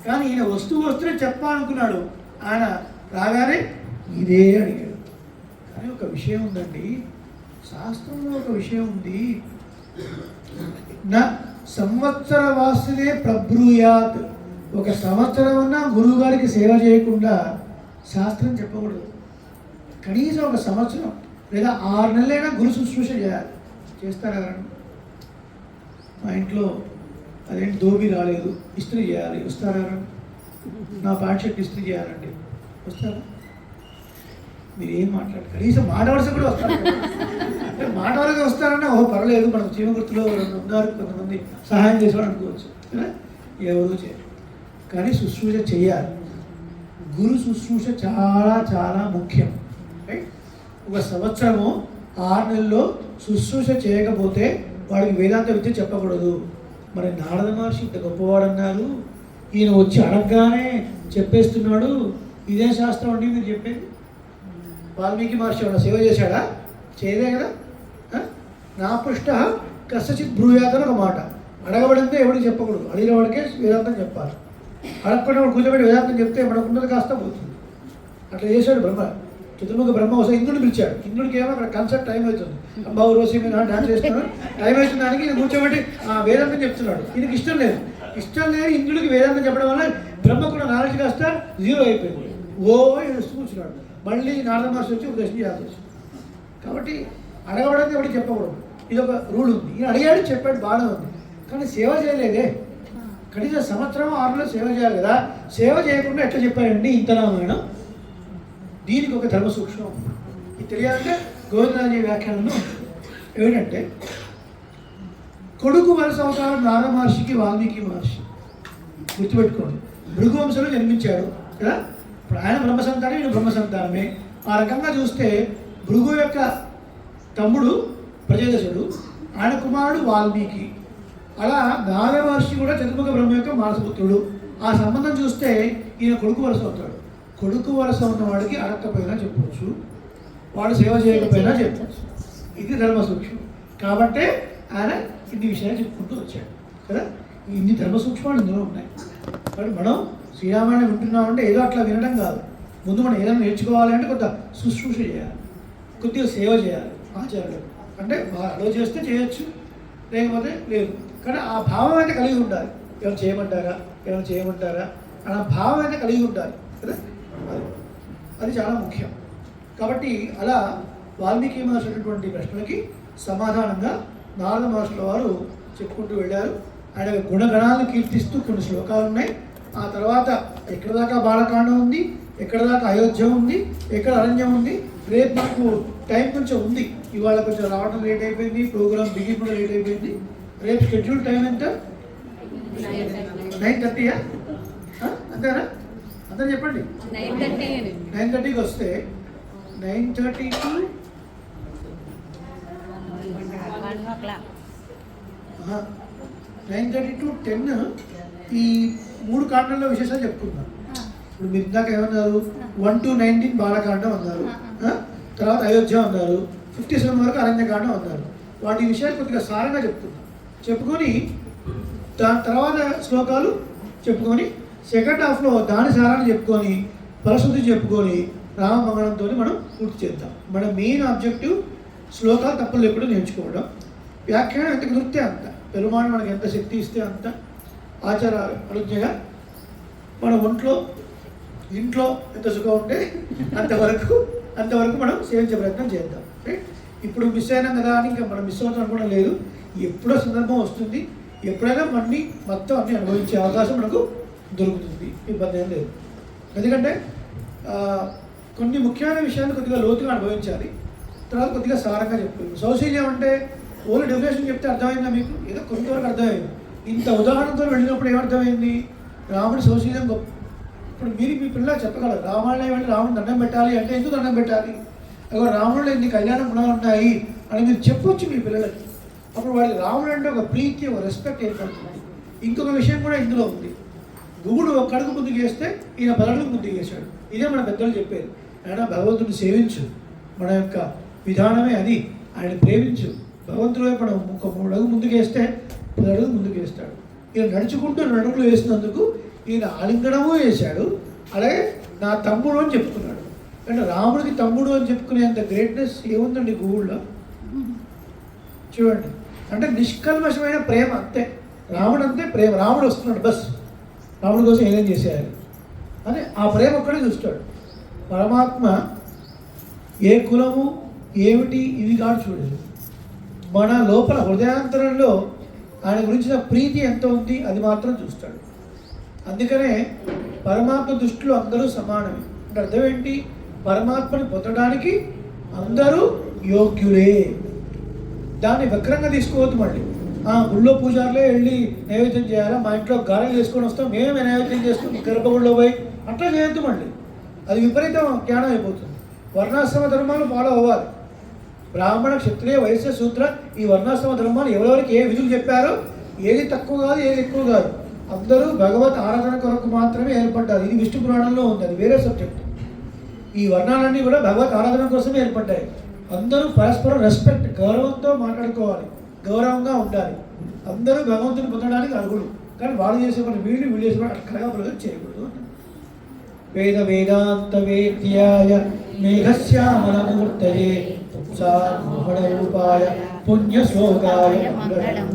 కానీ ఈయన వస్తూనే చెప్పాలనుకున్నాడు. ఆయన రాగానే ఇదే అడిగాడు. కానీ ఒక విషయం ఉందండి, శాస్త్రంలో ఒక విషయం ఉంది. నా సంవత్సర వాసుదే ప్రబ్రూయాత్. ఒక సంవత్సరం అన్నా గురువు గారికి సేవ చేయకుండా శాస్త్రం చెప్పకూడదు. కనీసం ఒక సంవత్సరం లేదా 6 నెలలైనా గురు శుశ్రూష చేయాలి. చేస్తారా ఎవరన్నా? మా ఇంట్లో అదేంటి దోబి రాలేదు, ఇస్త్రీ చేయాలి, వస్తారా ఎవరన్నా? నా ప్యాంట్ షర్ట్ ఇస్త్రీ చేయాలండి, వస్తారా? మీరు ఏం మాట్లాడారు? కనీసం మాట వరుస కూడా వస్తారు. అంటే మాట వరకు వస్తారన్నా ఓ పర్లేదు, మనం చీమగుర్తులో ఉన్నారు కొంతమంది సహాయం చేసేవాడు అనుకోవచ్చు కదా. ఎవరు చేయరు. కానీ శుశ్రూష చేయాలి. గురు శుశ్రూష చాలా చాలా ముఖ్యం. రైట్? ఒక సంవత్సరము 6 నెలల్లో శుశ్రూష చేయకపోతే వాడికి వేదాంత విద్య చెప్పకూడదు. మరి నారద మహర్షి ఇంత గొప్పవాడు అన్నారు, ఈయన వచ్చి అడగగానే చెప్పేస్తున్నాడు. ఇదే శాస్త్రం అండి మీరు చెప్పేది. వాల్మీకి మహర్షి ఏమన్నా సేవ చేశాడా? చేయలే కదా. నా పృష్ట కసచిత్ బ్రూయాతని ఒక మాట. అడగబడిందే ఎవరికి చెప్పకూడదు, అడిగిన వాడికే వేదాంతం చెప్పాలి. అడగకుండా వాడు కూర్చోబెట్టి వేదాంతం చెప్తే మనకున్నది కాస్త పోతుంది. అట్లా చేశాడు బ్రహ్మ. చతుర్ముఖ బ్రహ్మ ఒకసారి ఇంద్రుడిని పిలిచాడు. ఇంద్రుడికి ఏమో అక్కడ కన్సర్ట్ టైం అవుతుంది, అబ్బావు రోజు మీద డాన్స్ చేస్తున్నాడు, టైం అవుతుంది దానికి ఈయన కూర్చోబెట్టి వేదాంతం చెప్తున్నాడు. ఈయనకి ఇష్టం లేదు. ఇష్టం లేదు ఇంద్రుడికి వేదాంతం చెప్పడం వల్ల బ్రహ్మకున్న నాలెడ్జ్ కాస్త 0 అయిపోయింది. ఓ ఏడుస్తూ కూర్చున్నాడు. మళ్ళీ నారద మహర్షి వచ్చి ఉపదేశం చేయాల్సి వచ్చింది. కాబట్టి అడగబడింది ఎవరికి చెప్పకూడదు. ఇది ఒక రూల్ ఉంది. ఈయన అడిగాడు, చెప్పాడు, బాగానే ఉంది. కానీ సేవ చేయలేదే. కనీసం సంవత్సరం 6 నెలలు సేవ చేయాలి కదా. సేవ చేయకుండా ఎట్లా చెప్పారండి ఇంతలా మేడం? దీనికి ఒక ధర్మ సూక్ష్మం ఇది తెలియాలంటే గోవిందరాజీ వ్యాఖ్యానంలో ఏమిటంటే, కొడుకు వలస అవతారం నారద మహర్షికి వాల్మీకి మహర్షి. గుర్తుపెట్టుకోండి, భృగువంశంలో జన్మించాడు కదా. ఇప్పుడు ఆయన బ్రహ్మ సంతానం, ఈయన బ్రహ్మ సంతానమే. ఆ రకంగా చూస్తే భృగు యొక్క తమ్ముడు ప్రజదశుడు, ఆయన కుమారుడు వాల్మీకి. అలా నారద మహర్షి కూడా చతుర్ముఖ బ్రహ్మ యొక్క మానసపుత్రుడు. ఆ సంబంధం చూస్తే ఈయన కొడుకు వలస అవుతాడు. కొడుకు వలస ఉన్నవాడికి అడగకపోయినా చెప్పవచ్చు, వాడు సేవ చేయకపోయినా చెప్పవచ్చు. ఇది ధర్మ సూక్ష్మం. కాబట్టే ఆయన ఇన్ని విషయాలు చెప్పుకుంటూ వచ్చాడు కదా. ఇన్ని ధర్మ సూక్ష్మాలు ఇందులో ఉన్నాయి. కాబట్టి మనం శ్రీరామాయణం వింటున్నామంటే ఏదో అట్లా వినడం కాదు. ముందు మనం ఏదైనా నేర్చుకోవాలి అంటే కొంత శుశ్రూష చేయాలి, కొద్దిగా సేవ చేయాలి. ఆచార్యులు అంటే అలో చేస్తే చేయొచ్చు, లేకపోతే లేదు. కానీ ఆ భావం అయితే కలిగి ఉండాలి. ఏమైనా చేయమంటారా అన్న భావం అయితే కలిగి ఉండాలి కదా. అది చాలా ముఖ్యం. కాబట్టి అలా వాల్మీకి మహర్షి అటువంటి ప్రశ్నలకి సమాధానంగా నారద మహర్షుల వారు చెప్పుకుంటూ వెళ్ళారు. ఆయన గుణగణాలను కీర్తిస్తూ కొన్ని శ్లోకాలు ఉన్నాయి. ఆ తర్వాత ఎక్కడ దాకా బాలకాండం ఉంది, ఎక్కడ దాకా అయోధ్య ఉంది, ఎక్కడ అరణ్యం ఉంది. రేపు మనకు టైం కొంచెం ఉంది. ఇవాళ కొంచెం రావడం లేట్ అయిపోయింది, ప్రోగ్రామ్ బిగిన్ కూడా లేట్ అయిపోయింది. రేపు షెడ్యూల్ టైం ఎంత? 9:30 అంతేనా? అంతా చెప్పండి. 9:30కి వస్తే 9:30 to 9:30 to 10 ఈ 3 కాండంలో విశేషాలు చెప్పుకుందాం. ఇప్పుడు మీరు ఇందాక ఏమన్నారు? 1 to 19 బాలకాండం అన్నారు, తర్వాత అయోధ్య అన్నారు, 57 వరకు అరణ్యకాండం అన్నారు. వాటి విషయాలు కొద్దిగా సారంగా చెప్పుకొని దాని తర్వాత శ్లోకాలు చెప్పుకొని సెకండ్ హాఫ్లో దాని సారాన్ని చెప్పుకొని ఫలశ్రుతి చెప్పుకొని రామమంగళంతో మనం పూర్తి చేద్దాం. మన మెయిన్ ఆబ్జెక్టివ్ శ్లోకాలు తప్పులు లేకుండా నేర్చుకోవడం. వ్యాఖ్యానం ఎంత కుదిరితే అంత, పెరుమాణం మనకి ఎంత శక్తి ఇస్తే అంత ఆచార అనుజ్ఞగా మన ఇంట్లో ఎంత సుఖం ఉంటే అంతవరకు మనం సేవించే ప్రయత్నం చేద్దాం. ఇప్పుడు మిస్ అయినాం కదా అని ఇంకా మనం మిస్ అవుతాం కూడా లేదు. ఎప్పుడో సందర్భం వస్తుంది, ఎప్పుడైనా మొత్తం అన్ని అనుభవించే అవకాశం మనకు దొరుకుతుంది. ఇబ్బంది ఏం లేదు. ఎందుకంటే కొన్ని ముఖ్యమైన విషయాలు కొద్దిగా లోతుగా అనుభవించాలి, తర్వాత కొద్దిగా సారంగా చెప్పుకోవాలి. సౌశీల్యం అంటే ఓన్లీ డెఫినేషన్ చెప్తే అర్థమైందా మీకు? ఏదో కొంతవరకు అర్థమైంది. ఇంత ఉదాహరణతో వెళ్ళినప్పుడు ఏమర్థమైంది? రాముడి సోషలిజం గొప్ప. ఇప్పుడు మీరు మీ పిల్లలు చెప్పగలరు, రామాయణం వెళ్ళి రాముడు దండం పెట్టాలి అంటే ఎందుకు దండం పెట్టాలి, అక్కడ రాముడిలో ఎన్ని కళ్యాణ గుణాలు ఉన్నాయి అని మీరు చెప్పొచ్చు మీ పిల్లలకి. అప్పుడు వాళ్ళకి రాముడు అంటే ఒక ప్రీతి, ఒక రెస్పెక్ట్ ఏర్పడుతుంది. ఇంకొక విషయం కూడా ఇందులో ఉంది. గుగుడు ఒక అడుగు ముందుకు వేస్తే ఈయన 10 అడుగులు ముందుకు వేశాడు. ఇదే మన పెద్దలు చెప్పేది. ఆయన భగవంతుని సేవించు, మన యొక్క విధానమే అది. ఆయన ప్రేమించు, భగవంతుడు వైపు మనం ఒక 3 అడుగులు ముందుకు వేస్తే 10 అడుగులు ముందుకు వేస్తాడు. ఈయన నడుచుకుంటూ 2 అడుగులు వేసినందుకు ఈయన ఆలింగనము వేశాడు. అలాగే నా తమ్ముడు అని చెప్పుకున్నాడు. అంటే రాముడికి తమ్ముడు అని చెప్పుకునేంత గ్రేట్నెస్ ఏముందండి గుగుళ్ళో? చూడండి, అంటే నిష్కల్మషమైన ప్రేమ అంతే. రాముడు అంతే ప్రేమ. రాముడు వస్తున్నాడు, బస్ రాముడి కోసం ఏదైనా చేసేయాలి అని ఆ ప్రేమ ఒక్కడే చూస్తాడు. పరమాత్మ ఏ కులము ఏమిటి ఇవి కాదు చూడలేదు. మన లోపల హృదయాంతరంలో ఆయన గురించిన ప్రీతి ఎంత ఉంది అది మాత్రం చూస్తాడు. అందుకనే పరమాత్మ దృష్టిలో అందరూ సమానమే. అంటే అర్థం ఏంటి? పరమాత్మని పొందడానికి అందరూ యోగ్యులే. దాన్ని వక్రంగా తీసుకోవద్దు. మళ్ళీ గుళ్ళో పూజారులే వెళ్ళి నైవేద్యం చేయాలా, మా ఇంట్లో గారెలు చేసుకొని వస్తాం, మేమే నైవేద్యం చేసుకుని గర్భగుడిలో పోయి అట్లా చేయొద్దు. మళ్ళీ అది విపరీతం జ్ఞానం అయిపోతుంది. వర్ణాశ్రమ ధర్మాలు ఫాలో అవ్వాలి. బ్రాహ్మణ, క్షత్రియ, వైశ్య, శూద్ర ఈ వర్ణాశ్రమ ధర్మాలు ఎవరెవరికి ఏ విధులు చెప్పారో, ఏది తక్కువ కాదు ఏది ఎక్కువ కాదు, అందరూ భగవత్ ఆరాధన కొరకు మాత్రమే ఏర్పడ్డారు. ఇది విష్ణు పురాణంలో ఉంది, అది వేరే సబ్జెక్ట్. ఈ వర్ణాలన్నీ కూడా భగవత్ ఆరాధన కోసమే ఏర్పడ్డాయి. అందరూ పరస్పరం రెస్పెక్ట్, గౌరవంతో మాట్లాడుకోవాలి, గౌరవంగా ఉండాలి. అందరూ భగవంతుని పొందడానికి అర్హులు. కానీ వాళ్ళు చేసే పని వీళ్ళు చేసే పని అక్కడగా ప్రజలు చేయకూడదు. వేద వేదాంత వేద్యాయ మేఘశ్యామలమూర్తయే సామణ రూపాయ పుణ్యశ్లోకాయ మంగళం.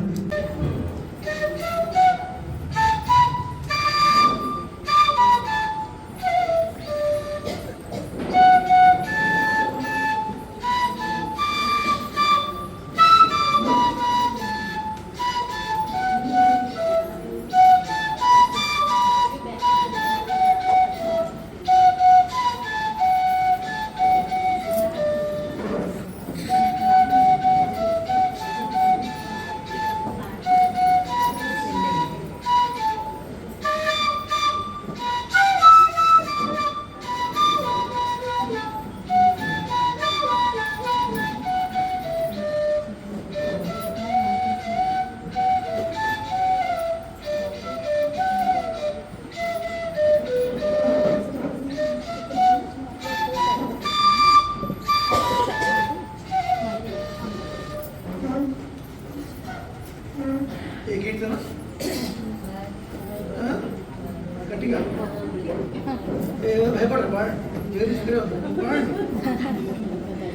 గట్టిగా భయపడరు,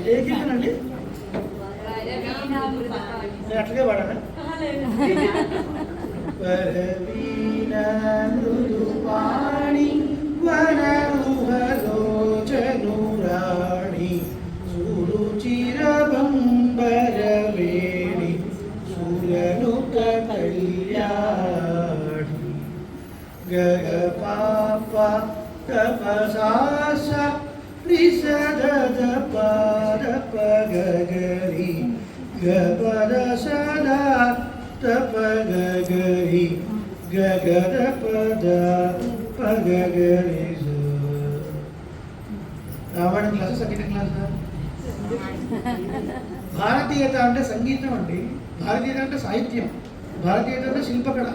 ఏ కీర్తనండి? నేను అట్లాగే పాడానా? మృదుపాణి వనరుహలోచనురాణి సురుచిరబంబరవేణి సురనుత కళ్యాణి గగపాప తపసాస నిసదద పాదప గగరి గపద సదా తప గగరి గగద పద పగగరి. రామాయణ క్లాస్, సంగీత క్లాస్. భారతీయత అంటే సంగీతం అండి, భారతీయత అంటే సాహిత్యం, భారతీయత అంటే శిల్పకళ.